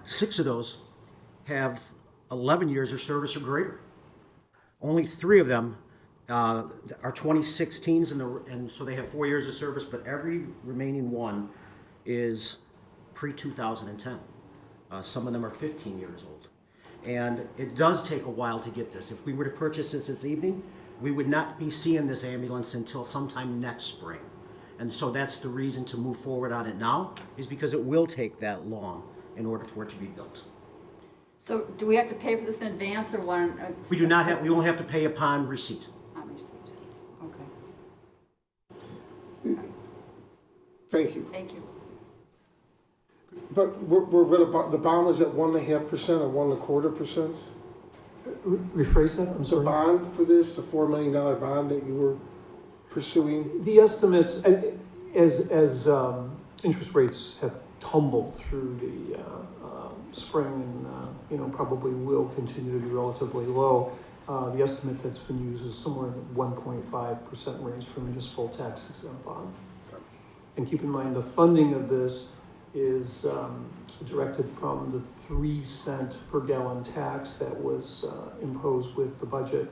6 of those have 11 years of service or greater. Only 3 of them are 2016s, and so they have 4 years of service, but every remaining one is pre-2010. Some of them are 15 years old. And it does take a while to get this. If we were to purchase this evening, we would not be seeing this ambulance until sometime next spring. And so that's the reason to move forward on it now, is because it will take that long in order for it to be built. So do we have to pay for this in advance, or when? We do not have, we only have to pay upon receipt. On receipt, okay. Thank you. Thank you. But we're the bond is at 1.5% or 1.25%? Rephrase that, I'm The sorry. bond for this, the $4 million bond that you were pursuing? The estimates, as interest rates have tumbled through the spring and, probably will continue to be relatively low, the estimate that's been used is somewhere in the 1.5% range for municipal tax exempt bond. And keep in mind, the funding of this is directed from the 3-cent per gallon tax that was imposed with the budget.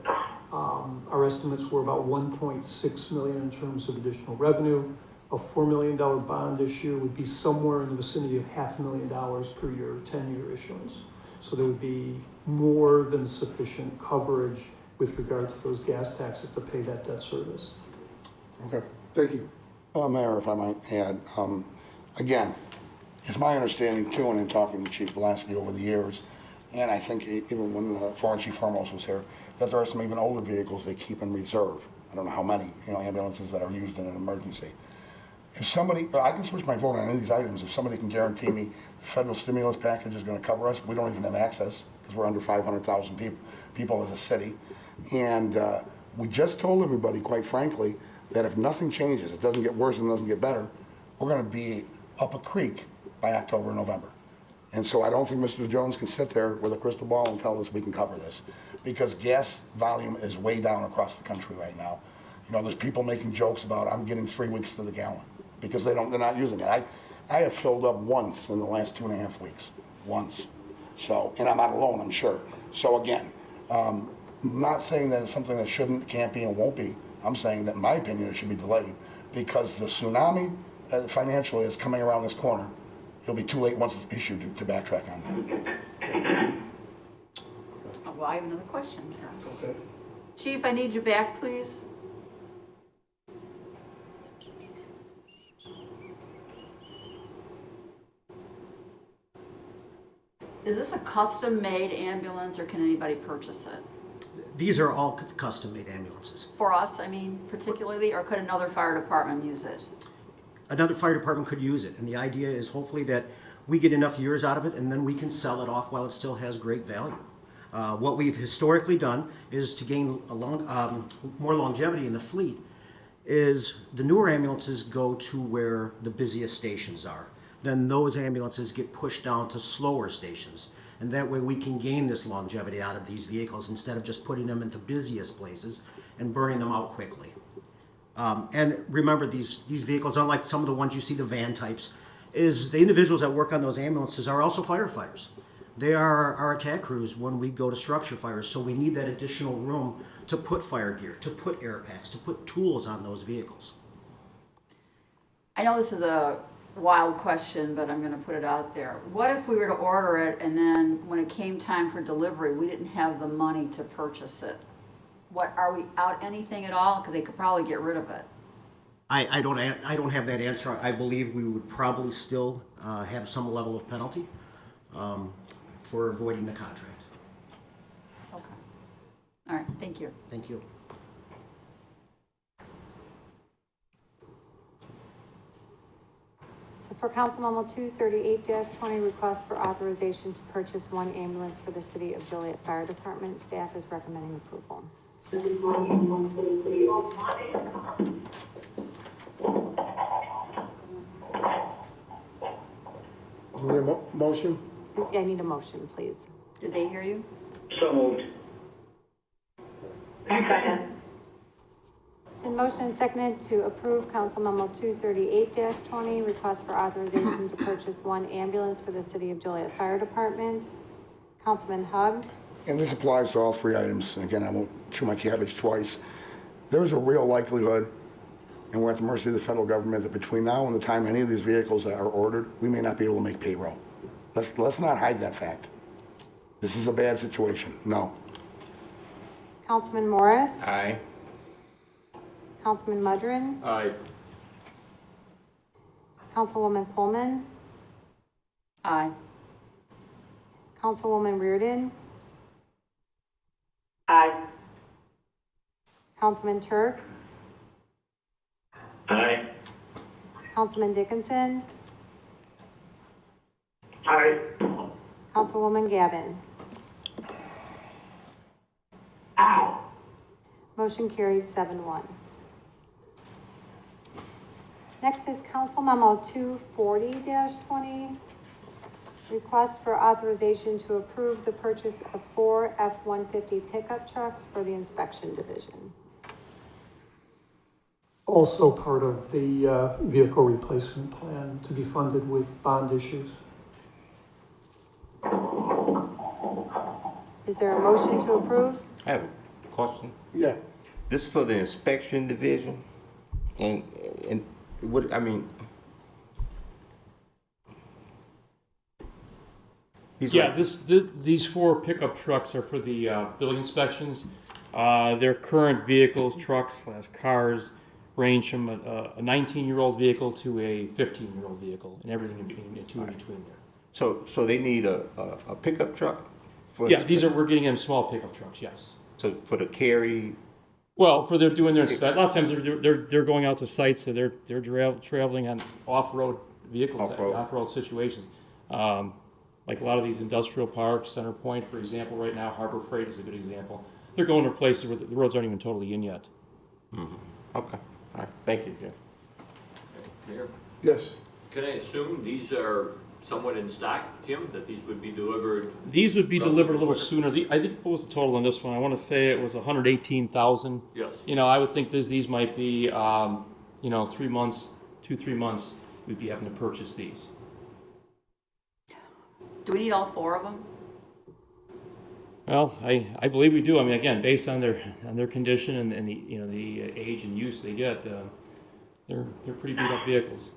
Our estimates were about 1.6 million in terms of additional revenue. A $4 million bond issue would be somewhere in the vicinity of $500,000 per year, 10-year issuance. So there would be more than sufficient coverage with regard to those gas taxes to pay that debt service. Okay. Thank you. Mayor, if I might add, again, it's my understanding too, and in talking to Chief Blasky over the years, and I think even when the former Chief Hermos was here, that there are some even older vehicles they keep in reserve. I don't know how many, ambulances that are used in an emergency. If somebody, I can switch my vote on any of these items, if somebody can guarantee me the federal stimulus package is going to cover us, we don't even have access because we're under 500,000 people as a city. And we just told everybody, quite frankly, that if nothing changes, it doesn't get worse and doesn't get better, we're going to be up a creek by October, November. And so I don't think Mr. Jones can sit there with a crystal ball and tell us we can cover this, because gas volume is way down across the country right now. There's people making jokes about I'm getting 3 weeks to the gallon because they're not using it. I have filled up once in the last 2.5 weeks, once. So, and I'm not alone, I'm sure. So again, I'm not saying that it's something that shouldn't, can't be, and won't be. I'm saying that in my opinion it should be delayed because the tsunami financially is coming around this corner. It'll be too late once it's issued to backtrack on that. Well, I have another question. Okay. Chief, I need you back, please. Is this a custom-made ambulance, or can anybody purchase it? These are all custom-made ambulances. For us, particularly, or could another fire department use it? Another fire department could use it, and the idea is hopefully that we get enough years out of it and then we can sell it off while it still has great value. What we've historically done is to gain more longevity in the fleet is the newer ambulances go to where the busiest stations are. Then those ambulances get pushed down to slower stations. And that way we can gain this longevity out of these vehicles instead of just putting them into busiest places and burning them out quickly. And remember, these vehicles, unlike some of the ones you see, the van types, is the individuals that work on those ambulances are also firefighters. They are our attack crews when we go to structure fires, so we need that additional room to put fire gear, to put air packs, to put tools on those vehicles. I know this is a wild question, but I'm going to put it out there. What if we were to order it and then when it came time for delivery, we didn't have the money to purchase it? Are we out anything at all? Because they could probably get rid of it. I don't have that answer. I believe we would probably still have some level of penalty for avoiding the contract. Okay. All right. Thank you. Thank you. So for Council Memo 238-20, request for authorization to purchase 1 ambulance for the City of Joliet Fire Department. Staff is recommending approval. Do we have a motion? I need a motion, please. Did they hear you? So moved. Second. And motion and seconded to approve Council Memo 238-20, request for authorization to purchase 1 ambulance for the City of Joliet Fire Department. Councilman Hug. And this applies to all 3 items. And again, I won't chew my cabbage twice. There's a real likelihood, and we're at the mercy of the federal government, that between now and the time any of these vehicles are ordered, we may not be able to make payroll. Let's not hide that fact. This is a bad situation. No. Councilman Morris. Aye. Councilman Mudrin. Aye. Councilwoman Coleman. Aye. Councilwoman Reardon. Aye. Councilman Turk. Aye. Councilman Dickinson. Aye. Councilwoman Gavin. Motion carried 7-1. Next is Council Memo 240-20. Request for authorization to approve the purchase of 4 F-150 pickup trucks for the inspection division. Also part of the vehicle replacement plan to be funded with bond issues. Is there a motion to approve? I have a question. Yeah. This is for the inspection division, and what, I mean. Yeah, these 4 pickup trucks are for the building inspections. They're current vehicles, trucks/cars, range from a 19-year-old vehicle to a 15-year-old vehicle, and everything in between there. So they need a pickup truck? Yeah, we're getting them small pickup trucks, yes. So for the carry? Well, for they're doing their inspection, a lot of times they're going out to sites, so they're traveling on off-road vehicles, off-road situations. Like a lot of these industrial parks, Center Point, for example, right now, Harbor Freight is a good example. They're going to places where the roads aren't even totally in yet. Mm-hmm. Okay, all right, thank you, Jim. Mayor, Yes. can I assume these are somewhat in stock, Jim, that these would be delivered? These would be delivered a little sooner. I think, what was the total on this one? I want to say it was 118,000. Yes. You know, I would think these might be, 3 months, 2-3 months, we'd be having to purchase these. Do we need all 4 of them? Well, I believe we do. I mean, again, based on their condition and the age and use they get, they're pretty beat up vehicles.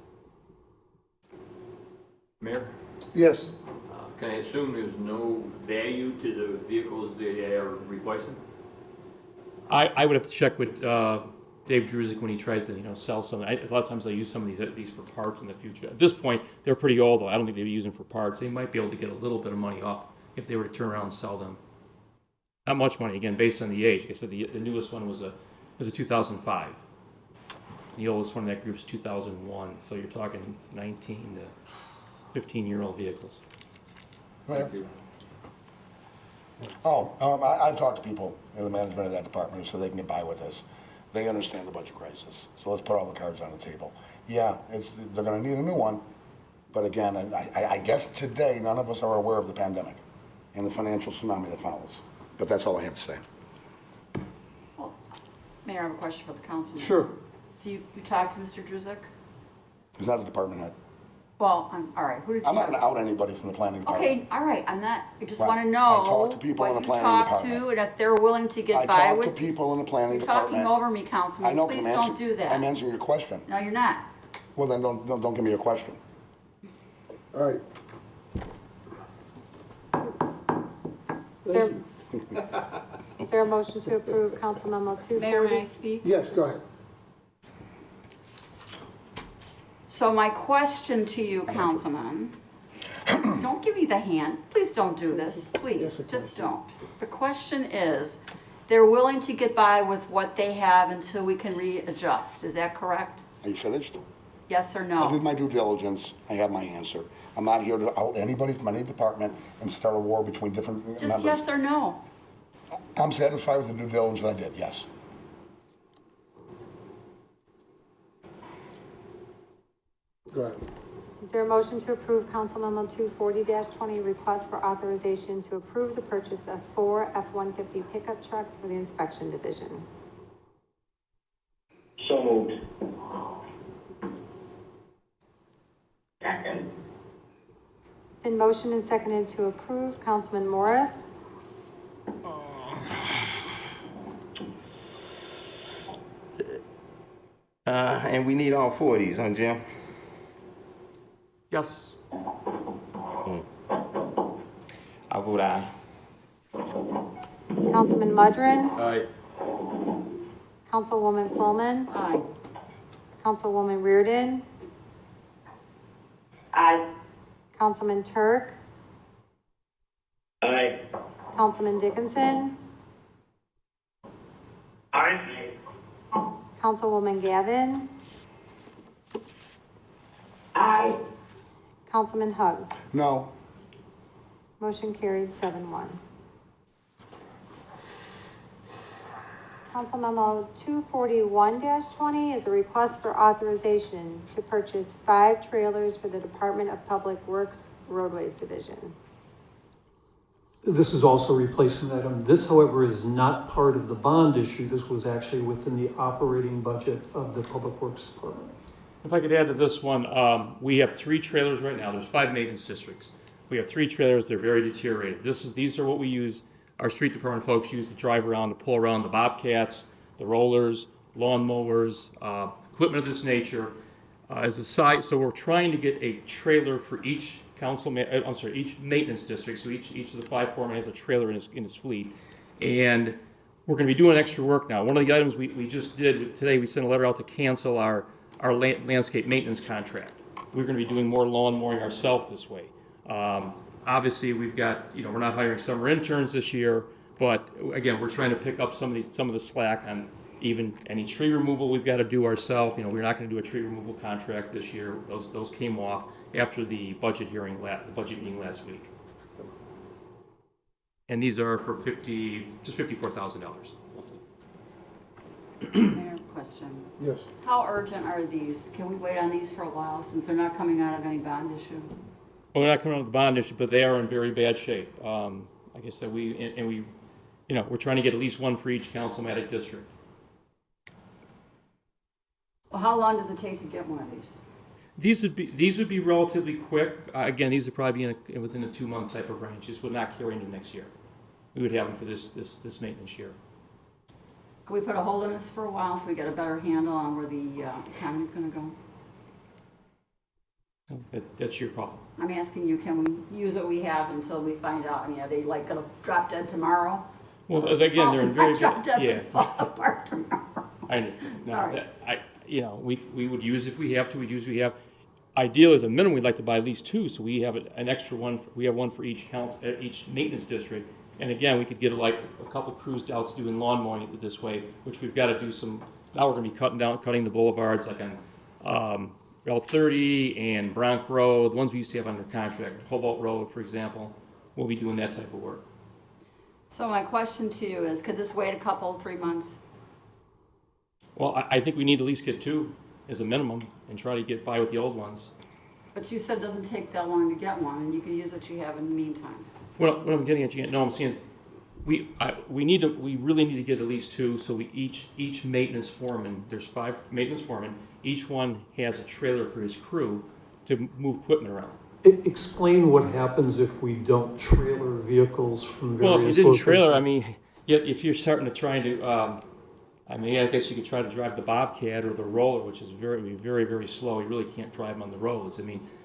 Mayor, Yes. can I assume there's no value to the vehicles they are replacing? I would have to check with Dave Druzik when he tries to sell something. A lot of times I use some of these for parts in the future. At this point, they're pretty old, though. I don't think they'd be using for parts. They might be able to get a little bit of money off if they were to turn around and sell them. Not much money, again, based on the age. Like I said, the newest one was a 2005. The oldest one in that group is 2001. So you're talking 19 to 15-year-old vehicles. Thank you. I've talked to people in the management of that department so they can get by with this. They understand the budget crisis, so let's put all the cards on the table. Yeah, they're going to need a new one, but again, I guess today none of us are aware of the pandemic and the financial tsunami that follows. But that's all I have to say. Well, Mayor, I have a question for the council. Sure. So you talked to Mr. Druzik? He's not the department head. Well, all right, who did you I'm not talk going to out anybody from the planning department. Okay, all right, I just Right. want to know I talked to people in the planning what you department. talked to, and if they're willing to get I by talked with. to people in the planning You're department. talking over me, Councilman. I know, Please I'm don't answering- do that. I'm answering your question. No, you're not. Well, then don't give me a question. All right. Is there a motion to approve Council Memo 240? Mayor, may I speak? Yes, go ahead. So my question to you, Councilman, don't give me the hand. Please don't do this. Please, just don't. The question is, they're willing to get by with what they have until we can readjust. Is that correct? Are you finished? Yes or I no? did my due diligence. I have my answer. I'm not here to out anybody from any department and start a war between different members. Just yes or no? I'm satisfied with the due diligence I did, yes. Go ahead. Is there a motion to approve Council Memo 240-20, request for authorization to approve the purchase of 4 F-150 pickup trucks for the inspection division? So moved. Second. Been motioned and seconded to approve. Councilman Morris? And we need all 4 of these, huh, Jim? Yes. I vote aye. Councilman Mudrin? Aye. Councilwoman Pullman? Aye. Councilwoman Reardon? Aye. Councilman Turk? Aye. Councilman Dickinson? Aye. Councilwoman Gavin? Aye. Councilman Hug? No. Motion carried 7-1. Council Memo 241-20 is a request for authorization to purchase 5 trailers for the Department of Public Works Roadways Division. This is also a replacement item. This, however, is not part of the bond issue. This was actually within the operating budget of the Public Works Department. If I could add to this one, we have 3 trailers right now. There's 5 maintenance districts. We have 3 trailers. They're very deteriorated. These are what we use, our street department folks use to drive around, to pull around the bobcats, the rollers, lawn mowers, equipment of this nature. As a side, so we're trying to get a trailer for each each maintenance district. So each of the 5 foremen has a trailer in his fleet, and we're going to be doing extra work now. One of the items we just did today, we sent a letter out to cancel our landscape maintenance contract. We're going to be doing more lawn mowing ourselves this way. Obviously, we've got, we're not hiring summer interns this year, but again, we're trying to pick up some of the slack on even any tree removal we've got to do ourselves. We're not going to do a tree removal contract this year. Those came off after the budget hearing, the budget meeting last week. And these are for just $54,000. Mayor, question. Yes. How urgent are these? Can we wait on these for a while since they're not coming out of any bond issue? Well, they're not coming out of the bond issue, but they are in very bad shape. Like I said, we're trying to get at least 1 for each councilmatic district. Well, how long does it take to get one of these? These would be relatively quick. Again, these would probably be within a 2-month type of range. This would not carry into next year. We would have them for this maintenance year. Can we put a hold on this for a while so we get a better handle on where the economy's going to go? That's your call. I'm asking you, can we use what we have until we find out? I mean, are they like going to drop dead tomorrow? Well, again, they're in very good. Drop dead Yeah. and fall apart tomorrow. I understand. No, Sorry. we would use if we have to. We'd use what we have. Ideal as a minimum, we'd like to buy at least 2, so we have an extra one. We have 1 for each maintenance district. And again, we could get like a couple of crews out doing lawn mowing this way, which we've got to do some. Now we're going to be cutting the boulevards like on Route 30 and Bronx Road, the ones we used to have under contract, Cobalt Road, for example. We'll be doing that type of work. So my question to you is, could this wait a couple, 3 months? Well, I think we need to at least get 2 as a minimum and try to get by with the old ones. But you said it doesn't take that long to get one, and you can use what you have in the meantime. What I'm getting at, no, I'm saying we really need to get at least 2, so each maintenance foreman, there's 5 maintenance foremen, each one has a trailer for his crew to move equipment around. Explain what happens if we don't trailer vehicles from various Well, if you didn't locations. trailer, if you're starting to try to, I guess you could try to drive the Bobcat or the roller, which is very, very, very slow. You really can't drive them on the roads.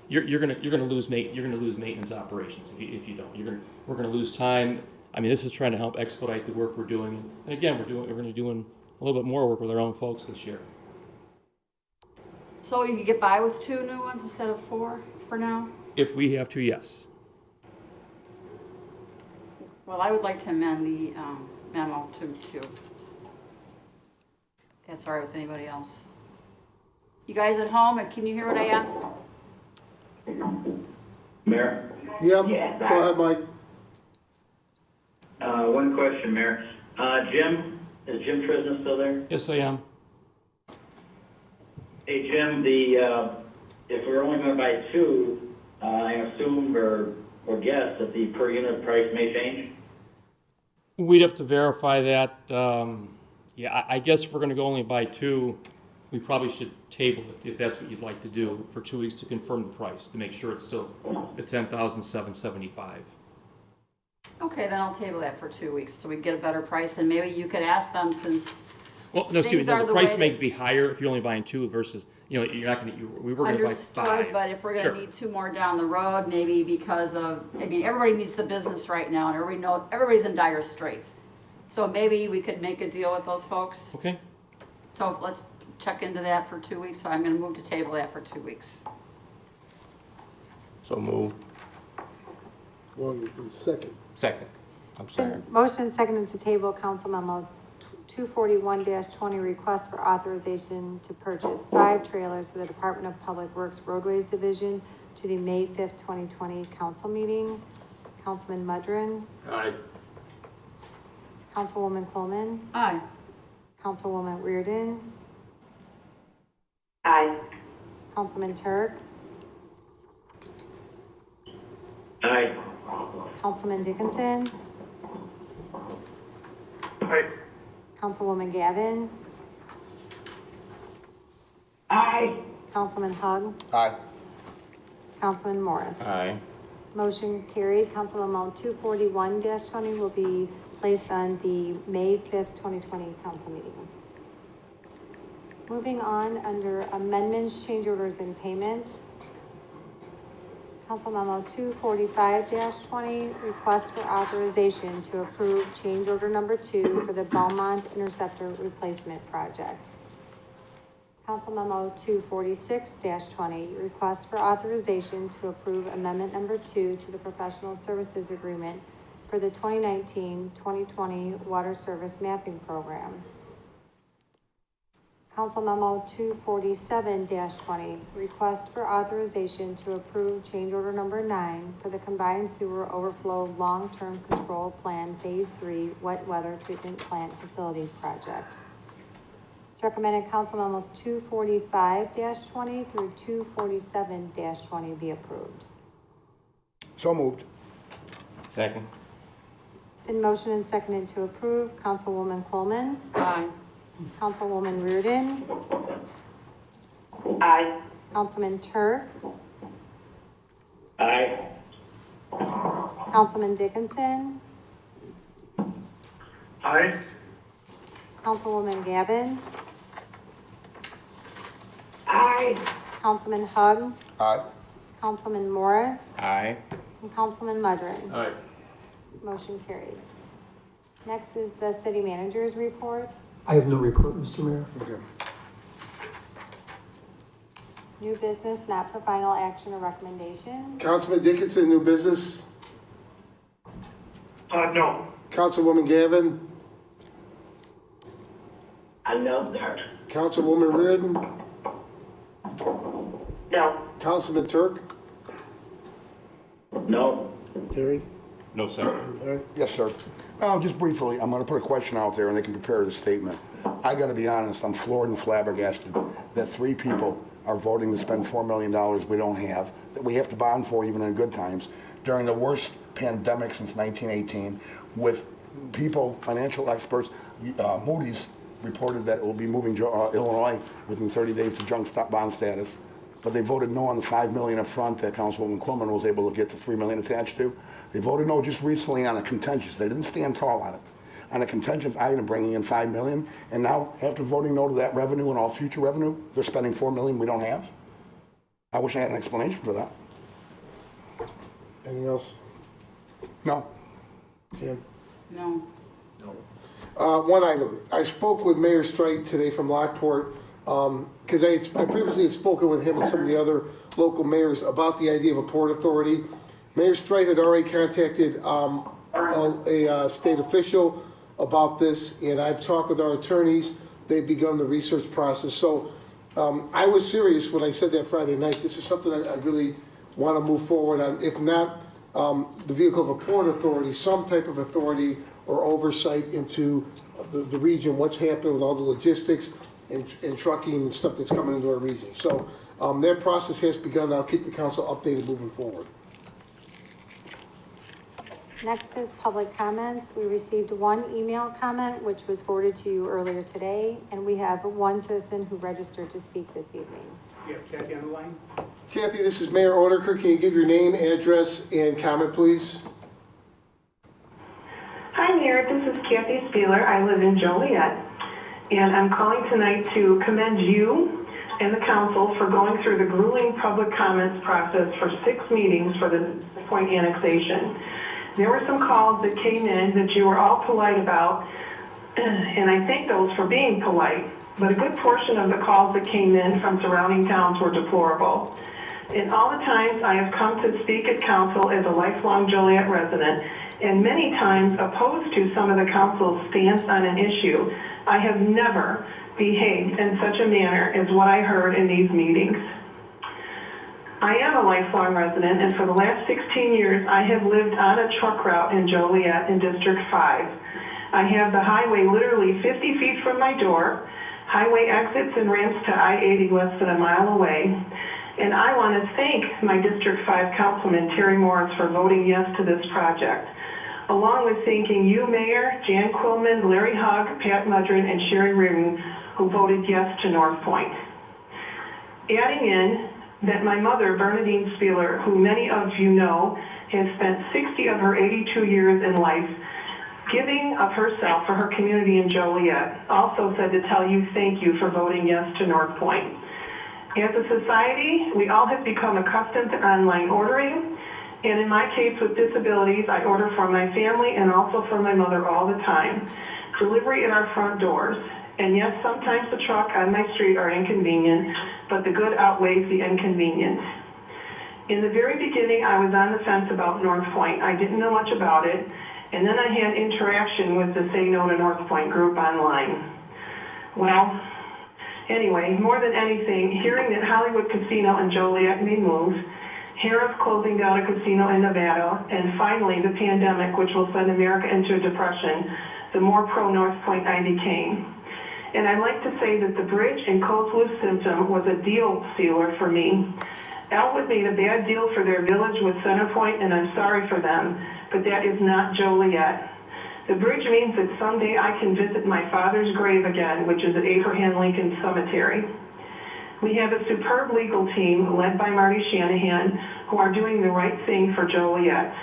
You're gonna lose maintenance operations if you don't. We're gonna lose time. This is trying to help expedite the work we're doing. And again, we're gonna be doing a little bit more work with our own folks this year. So you could get by with 2 new ones instead of 4 for now? If we have to, yes. Well, I would like to amend the memo to 2. That's all right with anybody else. You guys at home, can you hear what I asked? Mayor? Yep, go ahead, Mike. One question, Mayor. Jim, is Jim Tristan still there? Yes, I am. Hey, Jim, if we're only going to buy 2, I assume or guess that the per unit price may change? We'd have to verify that. I guess if we're going to go only buy 2, we probably should table it if that's what you'd like to do for 2 weeks to confirm the price to make sure it's still the $10,775. Okay, then I'll table that for 2 weeks so we get a better price, and maybe you could ask them since. Well, no, see, Things are the the price way may that- be higher if you're only buying 2 versus, you're not going to. We were going to buy 5. Understood, but if we're going to Sure. need 2 more down the road, maybe because of, everybody needs the business right now, and everybody's in dire straits. So maybe we could make a deal with those folks. Okay. So let's check into that for 2 weeks. So I'm going to move to table that for 2 weeks. So move. Well, second. Second. I'm sorry. Motion seconded to table Council Memo 241-20, request for authorization to purchase 5 trailers for the Department of Public Works Roadways Division to the May 5th, 2020 council meeting. Councilman Mudrin. Aye. Councilwoman Coleman. Aye. Councilwoman Reardon, Aye. Councilman Turk, Aye. Councilman Dickinson, Aye. Councilwoman Gavin, Aye. Councilman Hug, Aye. Councilman Morris. Aye. Motion carried. Council Memo 241-20 will be placed on the May 5th, 2020 council meeting. Moving on, under amendments, change orders, and payments. Council Memo 245-20, request for authorization to approve change order number 2 for the Belmont Interceptor Replacement Project. Council Memo 246-20, request for authorization to approve amendment number 2 to the professional services agreement for the 2019-2020 water service mapping program. Council Memo 247-20, request for authorization to approve change order number 9 for the combined sewer overflow long-term control plan phase 3 wet weather treatment plant facility project. It's recommended Council Memos 245-20 through 247-20 be approved. So moved. Second. Been motioned and seconded to approve. Councilwoman Coleman. Aye. Councilwoman Reardon. Aye. Councilman Turk. Aye. Councilman Dickinson. Aye. Councilwoman Gavin. Aye. Councilman Hug. Aye. Councilman Morris. Aye. And Councilman Mudrin. Aye. Motion carried. Next is the city manager's report. I have no report, Mr. Mayor. Okay. New business not for final action or recommendation. Councilman Dickinson, new business. No. Councilwoman Gavin. No, sir. Councilwoman Reardon. No. Councilman Turk. No. Terry. No, sir. Larry. Yes, sir. Just briefly, I'm gonna put a question out there and they can compare the statement. I gotta be honest, I'm floored and flabbergasted that 3 people are voting to spend $4 million we don't have, that we have to bond for even in good times, during the worst pandemic since 1918, with people, financial experts. Moody's reported that it will be moving Illinois within 30 days to junk stop bond status, but they voted no on the $5 million up front that Councilwoman Quillman was able to get the $3 million attached to. They voted no just recently on a contentious. They didn't stand tall on it. On a contentious item bringing in $5 million, and now after voting no to that revenue and all future revenue, they're spending $4 million we don't have. I wish I had an explanation for that. Anything else? No. Kim? No. One item. I spoke with Mayor Strite today from Lockport, because I previously had spoken with him and some of the other local mayors about the idea of a port authority. Mayor Strite had already contacted a state official about this, and I've talked with our attorneys. They've begun the research process. So I was serious when I said that Friday night. This is something I really want to move forward on. If not the vehicle of a port authority, some type of authority or oversight into the region, what's happening with all the logistics and trucking and stuff that's coming into our region. So that process has begun. I'll keep the council updated moving forward. Next is public comments. We received 1 email comment, which was forwarded to you earlier today, and we have 1 citizen who registered to speak this evening. Yeah, Kathy on the line. Kathy, this is Mayor Oderker. Can you give your name, address, and comment, please? Hi, Mayor. This is Kathy Spieler. I live in Joliet, and I'm calling tonight to commend you and the council for going through the grueling public comments process for 6 meetings for the Point annexation. There were some calls that came in that you were all polite about, and I thank those for being polite, but a good portion of the calls that came in from surrounding towns were deplorable. In all the times I have come to speak at council as a lifelong Joliet resident, and many times opposed to some of the council's stance on an issue, I have never behaved in such a manner as what I heard in these meetings. I am a lifelong resident, and for the last 16 years, I have lived on a truck route in Joliet in District 5. I have the highway literally 50 feet from my door, highway exits and ramps to I-80 less than a mile away. And I want to thank my District 5 Councilman Terry Morris for voting yes to this project, along with thanking you, Mayor, Jan Quillman, Larry Hogg, Pat Mudrin, and Sherry Reardon, who voted yes to North Point. Adding in that my mother, Bernadine Spieler, who many of you know, has spent 60 of her 82 years in life giving of herself for her community in Joliet, also said to tell you thank you for voting yes to North Point. As a society, we all have become accustomed to online ordering, and in my case with disabilities, I order for my family and also for my mother all the time. Delivery at our front doors. And yes, sometimes the truck on my street are inconvenient, but the good outweighs the inconvenience. In the very beginning, I was on the fence about North Point. I didn't know much about it, and then I had interaction with the Say No to North Point group online. Well, anyway, more than anything, hearing that Hollywood Casino in Joliet may move, Harrah's closing down a casino in Nevada, and finally the pandemic, which will send America into a depression, the more pro-North Point I became. And I'd like to say that the bridge and Colesluce symptom was a deal sealer for me. Elwood made a bad deal for their village with Centerpoint, and I'm sorry for them, but that is not Joliet. The bridge means that someday I can visit my father's grave again, which is at Abraham Lincoln Cemetery. We have a superb legal team led by Marty Shanahan who are doing the right thing for Joliet.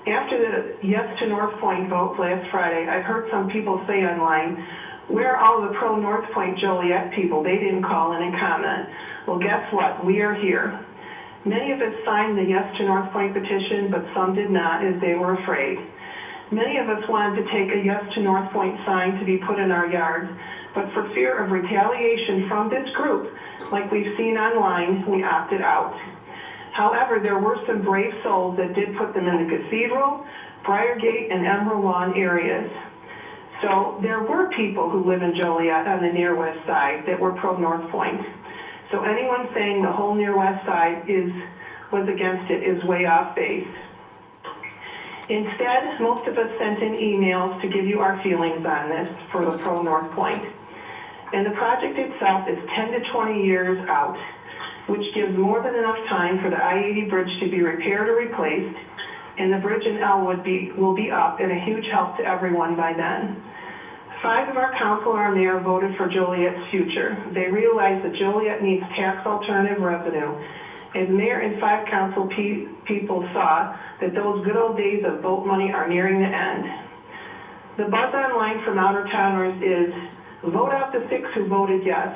After the yes to North Point vote last Friday, I've heard some people say online, where are all the pro-North Point Joliet people? They didn't call in and comment. Well, guess what? We are here. Many of us signed the Yes to North Point petition, but some did not as they were afraid. Many of us wanted to take a Yes to North Point sign to be put in our yards, but for fear of retaliation from this group, like we've seen online, we opted out. However, there were some brave souls that did put them in the Cathedral, Briargate, and Emerald Lawn areas. So there were people who live in Joliet on the near west side that were pro-North Point. So anyone saying the whole near west side was against it is way off base. Instead, most of us sent in emails to give you our feelings on this for the pro-North Point. And the project itself is 10 to 20 years out, which gives more than enough time for the I-80 bridge to be repaired or replaced, and the bridge in Elwood will be up and a huge help to everyone by then. 5 of our council and our mayor voted for Joliet's future. They realized that Joliet needs tax alternative revenue. As mayor and 5 council people saw that those good old days of vote money are nearing the end. The buzz online from outer towners is, vote out the 6 who voted yes.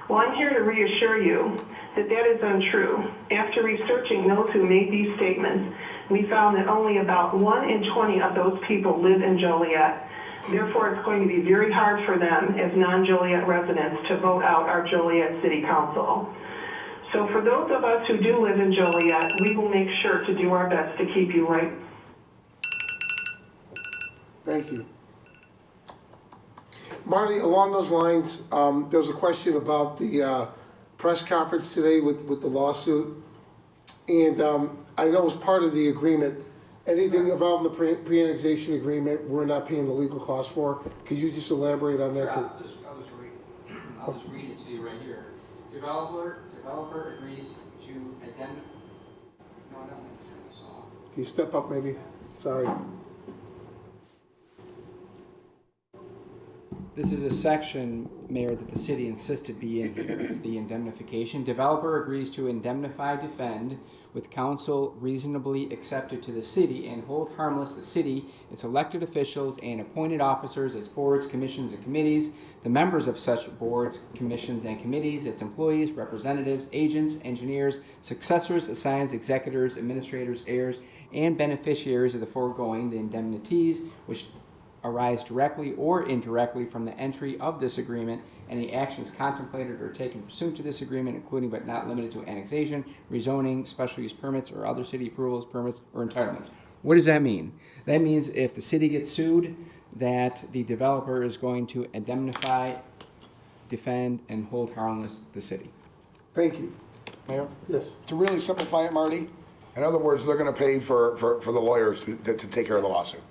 Well, I'm here to reassure you that that is untrue. After researching those who made these statements, we found that only about 1 in 20 of those people live in Joliet. Therefore, it's going to be very hard for them as non-Joliet residents to vote out our Joliet City Council. So for those of us who do live in Joliet, we will make sure to do our best to keep you right. Thank you. Marty, along those lines, there was a question about the press conference today with the lawsuit. And I know as part of the agreement, anything involving the pre-annexation agreement, we're not paying the legal costs for. Could you just elaborate on that? I'll just read it to you right here. Developer agrees to indemnify. No, I don't want to turn this off. Can you step up maybe? Sorry. This is a section, Mayor, that the city insisted be in here. It's the indemnification. Developer agrees to indemnify, defend, with counsel reasonably accepted to the city, and hold harmless the city, its elected officials, and appointed officers, its boards, commissions, and committees, the members of such boards, commissions, and committees, its employees, representatives, agents, engineers, successors, assigns, executors, administrators, heirs, and beneficiaries of the foregoing, the indemnities, which arise directly or indirectly from the entry of this agreement, any actions contemplated or taken pursuant to this agreement, including but not limited to annexation, rezoning, special use permits, or other city approvals, permits, or entitlements. What does that mean? That means if the city gets sued, that the developer is going to indemnify, defend, and hold harmless the city. Thank you. Mayor? Yes. To really simplify it, Marty, in other words, they're going to pay for the lawyers to take care of the lawsuit.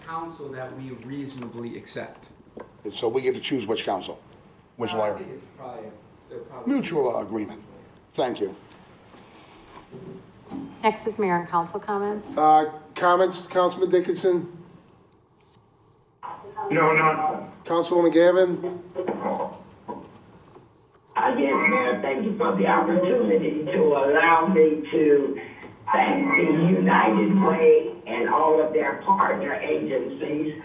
counsel that we reasonably accept. So we get to choose which counsel, which I lawyer. think it's they're probably. Mutual agreement. Thank you. Next is mayor and council comments. Comments, Councilman Dickinson? No, no. Councilwoman Gavin? Yes, Mayor, thank you for the opportunity to allow me to thank the United Way and all of their partner agencies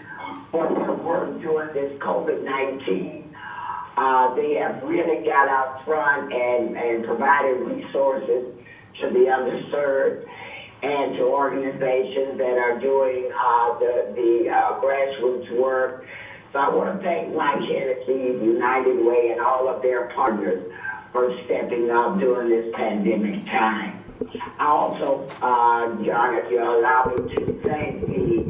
for their work during this COVID-19. They have really got out front and provided resources to the underserved and to organizations that are doing the grassroots work. So I want to thank Mike Hennessy, United Way, and all of their partners for stepping up during this pandemic time. I also, John, if you allow me to thank the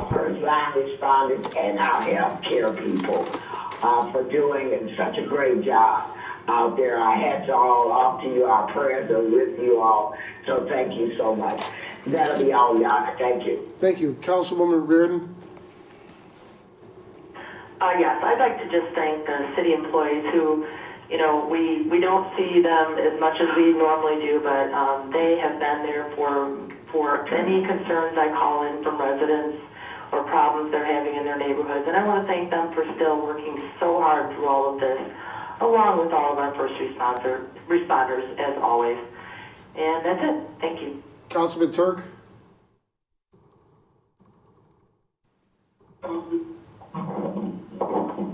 first line responders and our healthcare people for doing such a great job out there. Our hats are all off to you. Our prayers are with you all. So thank you so much. That'll be all, Yana. Thank you. Thank you. Councilwoman Reardon? Yes, I'd like to just thank the city employees who, you know, we don't see them as much as we normally do, but they have been there for any concerns I call in from residents or problems they're having in their neighborhoods. And I want to thank them for still working so hard through all of this, along with all of our first responders, as always. And that's it. Thank you. Councilman Turk?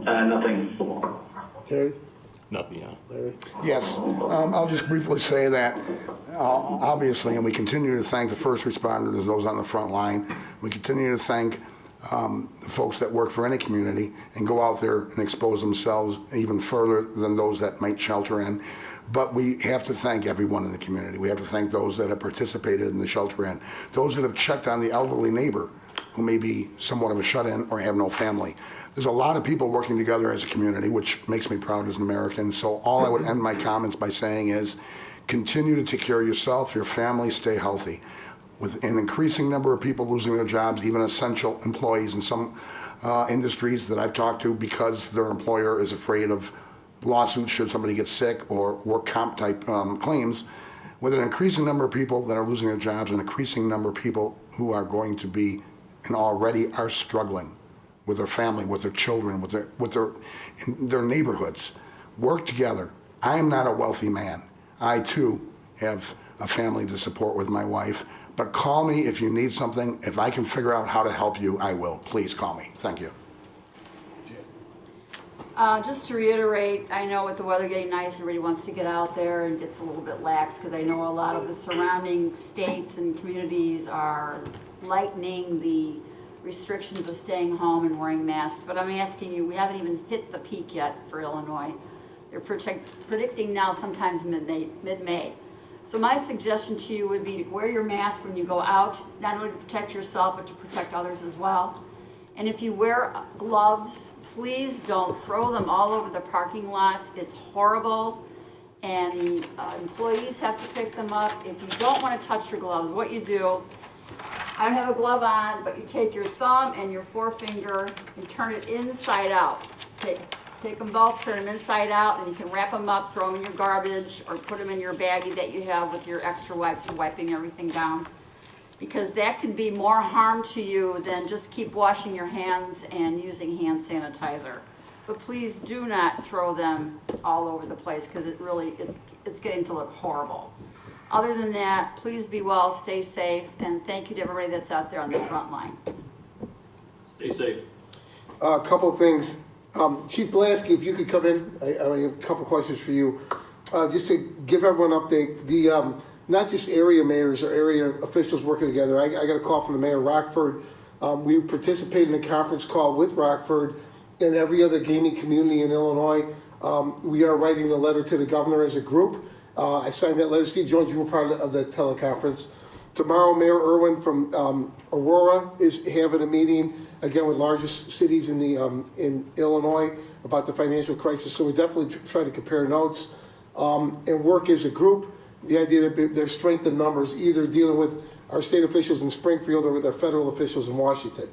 Nothing. Terry? Nothing, yeah. Larry? Yes, I'll just briefly say that, obviously, and we continue to thank the first responders, those on the front line. We continue to thank the folks that work for any community and go out there and expose themselves even further than those that might shelter in. But we have to thank everyone in the community. We have to thank those that have participated in the shelter in, those that have checked on the elderly neighbor who may be somewhat of a shut-in or have no family. There's a lot of people working together as a community, which makes me proud as an American. So all I would end my comments by saying is continue to take care of yourself, your family, stay healthy. With an increasing number of people losing their jobs, even essential employees in some industries that I've talked to because their employer is afraid of lawsuits should somebody get sick or work comp type claims, with an increasing number of people that are losing their jobs, an increasing number of people who are going to be and already are struggling with their family, with their children, with their neighborhoods. Work together. I am not a wealthy man. I too have a family to support with my wife, but call me if you need something. If I can figure out how to help you, I will. Please call me. Thank you. Just to reiterate, I know with the weather getting nice, everybody wants to get out there and gets a little bit lax because I know a lot of the surrounding states and communities are lightening the restrictions of staying home and wearing masks. But I'm asking you, we haven't even hit the peak yet for Illinois. They're predicting now sometimes mid-May. So my suggestion to you would be to wear your mask when you go out, not only to protect yourself, but to protect others as well. And if you wear gloves, please don't throw them all over the parking lots. It's horrible. And employees have to pick them up. If you don't want to touch your gloves, what you do, I don't have a glove on, but you take your thumb and your forefinger and turn it inside out. Take them both, turn them inside out, and you can wrap them up, throw them in your garbage, or put them in your baggie that you have with your extra wipes for wiping everything down. Because that can be more harm to you than just keep washing your hands and using hand sanitizer. But please do not throw them all over the place because it's getting to look horrible. Other than that, please be well, stay safe, and thank you to everybody that's out there on the front line. Stay safe. A couple of things. Chief Blansky, if you could come in, I have a couple questions for you. Just to give everyone an update, not just area mayors or area officials working together. I got a call from the mayor of Rockford. We participated in a conference call with Rockford and every other gaming community in Illinois. We are writing a letter to the governor as a group. I signed that letter. Steve Jones, you were part of the teleconference. Tomorrow, Mayor Irwin from Aurora is having a meeting, again, with largest cities in Illinois about the financial crisis. So we're definitely trying to compare notes and work as a group. The idea that there's strength in numbers, either dealing with our state officials in Springfield or with our federal officials in Washington.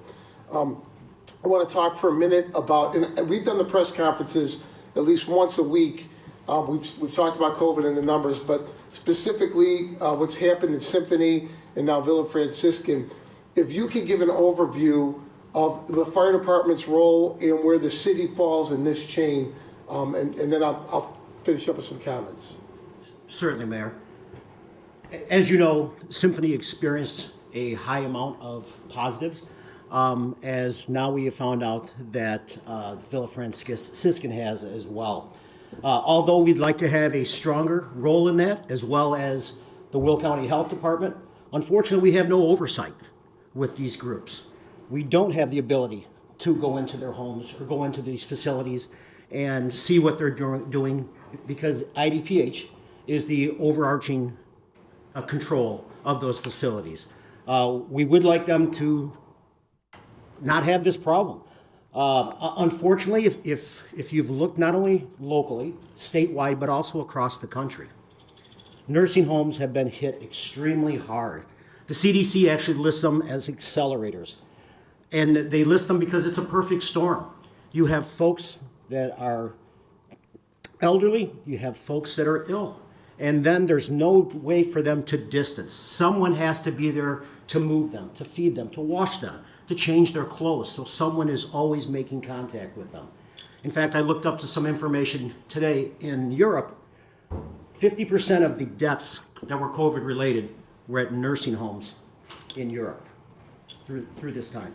I want to talk for a minute about, and we've done the press conferences at least once a week. We've talked about COVID and the numbers, but specifically what's happened in Symphony and now Villa Franciscan. If you could give an overview of the fire department's role and where the city falls in this chain, and then I'll finish up with some comments. Certainly, Mayor. As you know, Symphony experienced a high amount of positives, as now we have found out that Villa Franciscan has as well. Although we'd like to have a stronger role in that, as well as the Will County Health Department, unfortunately we have no oversight with these groups. We don't have the ability to go into their homes or go into these facilities and see what they're doing, because IDPH is the overarching control of those facilities. We would like them to not have this problem. Unfortunately, if you've looked not only locally, statewide, but also across the country, nursing homes have been hit extremely hard. The CDC actually lists them as accelerators. And they list them because it's a perfect storm. You have folks that are elderly, you have folks that are ill, and then there's no way for them to distance. Someone has to be there to move them, to feed them, to wash them, to change their clothes, so someone is always making contact with them. In fact, I looked up to some information today. In Europe, 50% of the deaths that were COVID related were at nursing homes in Europe through this time.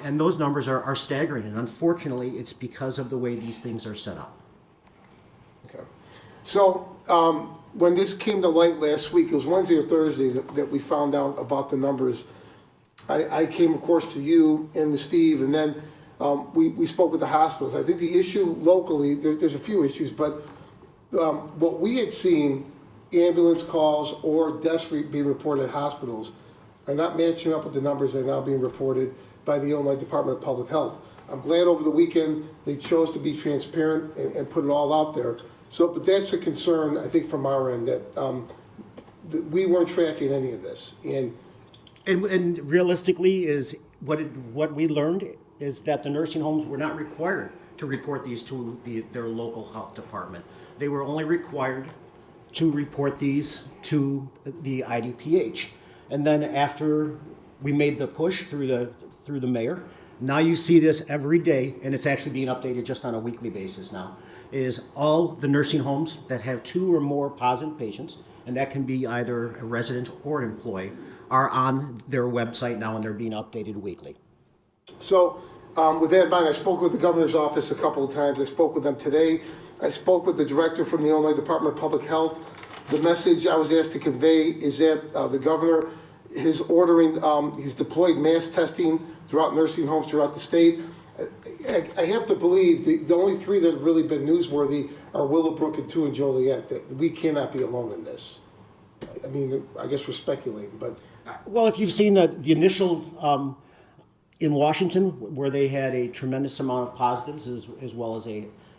And those numbers are staggering, and unfortunately, it's because of the way these things are set up. Okay. So when this came to light last week, it was Wednesday or Thursday that we found out about the numbers. I came, of course, to you and to Steve, and then we spoke with the hospitals. I think the issue locally, there's a few issues, but what we had seen, ambulance calls or deaths being reported at hospitals, are not matching up with the numbers that are now being reported by the Illinois Department of Public Health. I'm glad over the weekend they chose to be transparent and put it all out there. So, but that's a concern, I think, from our end, that we weren't tracking any of this. And realistically, is what we learned is that the nursing homes were not required to report these to their local health department. They were only required to report these to the IDPH. And then after we made the push through the mayor, now you see this every day, and it's actually being updated just on a weekly basis now, is all the nursing homes that have 2 or more positive patients, and that can be either a resident or an employee, are on their website now, and they're being updated weekly. So with that in mind, I spoke with the governor's office a couple of times. I spoke with them today. I spoke with the director from the Illinois Department of Public Health. The message I was asked to convey is that the governor is ordering, he's deployed mass testing throughout nursing homes throughout the state. I have to believe the only 3 that have really been newsworthy are Willowbrook and 2 in Joliet. That we cannot be alone in this. I mean, I guess we're speculating, but. Well, if you've seen the initial in Washington, where they had a tremendous amount of positives as well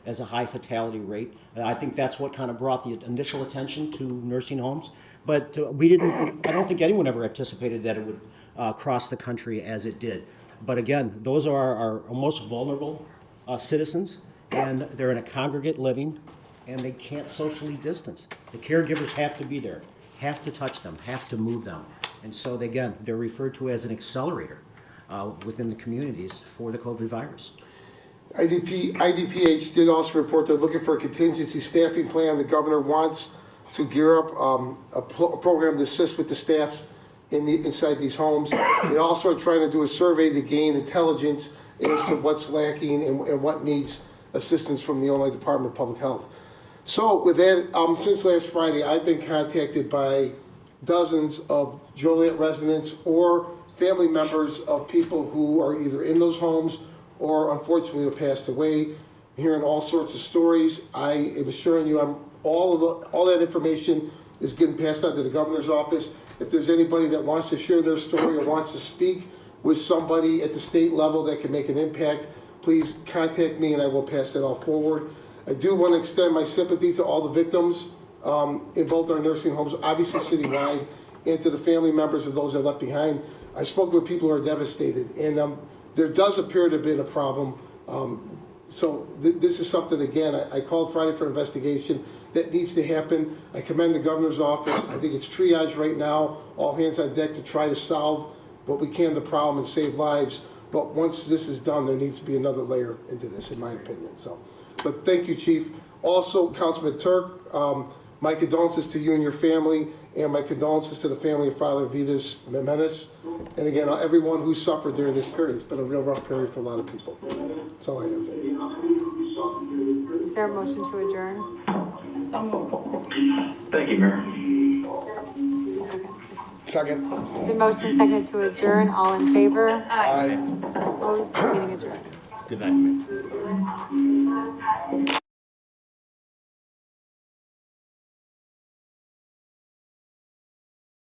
as a high fatality rate, I think that's what kind of brought the initial attention to nursing homes. But I don't think anyone ever anticipated that it would cross the country as it did. But again, those are our most vulnerable citizens, and they're in a congregate living, and they can't socially distance. The caregivers have to be there, have to touch them, have to move them. And so, again, they're referred to as an accelerator within the communities for the COVID virus. IDPH did also report they're looking for a contingency staffing plan. The governor wants to gear up a program to assist with the staff inside these homes. They also are trying to do a survey to gain intelligence as to what's lacking and what needs assistance from the Illinois Department of Public Health. So with that, since last Friday, I've been contacted by dozens of Joliet residents or family members of people who are either in those homes or unfortunately have passed away, hearing all sorts of stories. I am assuring you all that information is getting passed on to the governor's office. If there's anybody that wants to share their story or wants to speak with somebody at the state level that can make an impact, please contact me and I will pass that all forward. I do want to extend my sympathy to all the victims in both our nursing homes, obviously citywide, and to the family members of those that are left behind. I spoke with people who are devastated, and there does appear to have been a problem. So this is something, again, I called Friday for investigation. That needs to happen. I commend the governor's office. I think it's triage right now, all hands on deck to try to solve what we can the problem and save lives. But once this is done, there needs to be another layer into this, in my opinion. So, but thank you, Chief. Also, Councilman Turk, my condolences to you and your family, and my condolences to the family of Father Vitas Memenis. And again, everyone who suffered during this period. It's been a real rough period for a lot of people. That's all I have. Is there a motion to adjourn? So moved. Thank you, Mayor. Second. The motion seconded to adjourn. All in favor? Aye. Opposed? Meeting adjourned. Good night, Mayor.